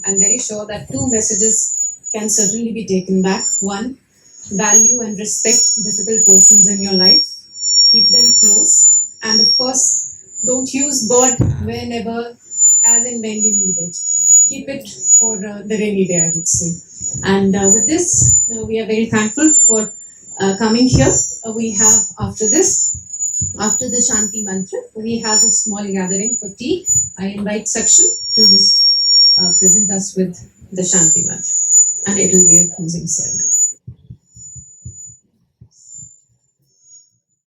I'm very sure that two messages can certainly be taken back. One, value and respect difficult persons in your life. Keep them close. And of course, don't use God whenever, as and when you need it. Keep it for the rainy day, I would say. And with this, we are very thankful for coming here. We have after this, after the Shanti Mantra, we have a small gathering for tea. I invite Sakshan to just present us with the Shanti Mantra. And it will be a closing ceremony.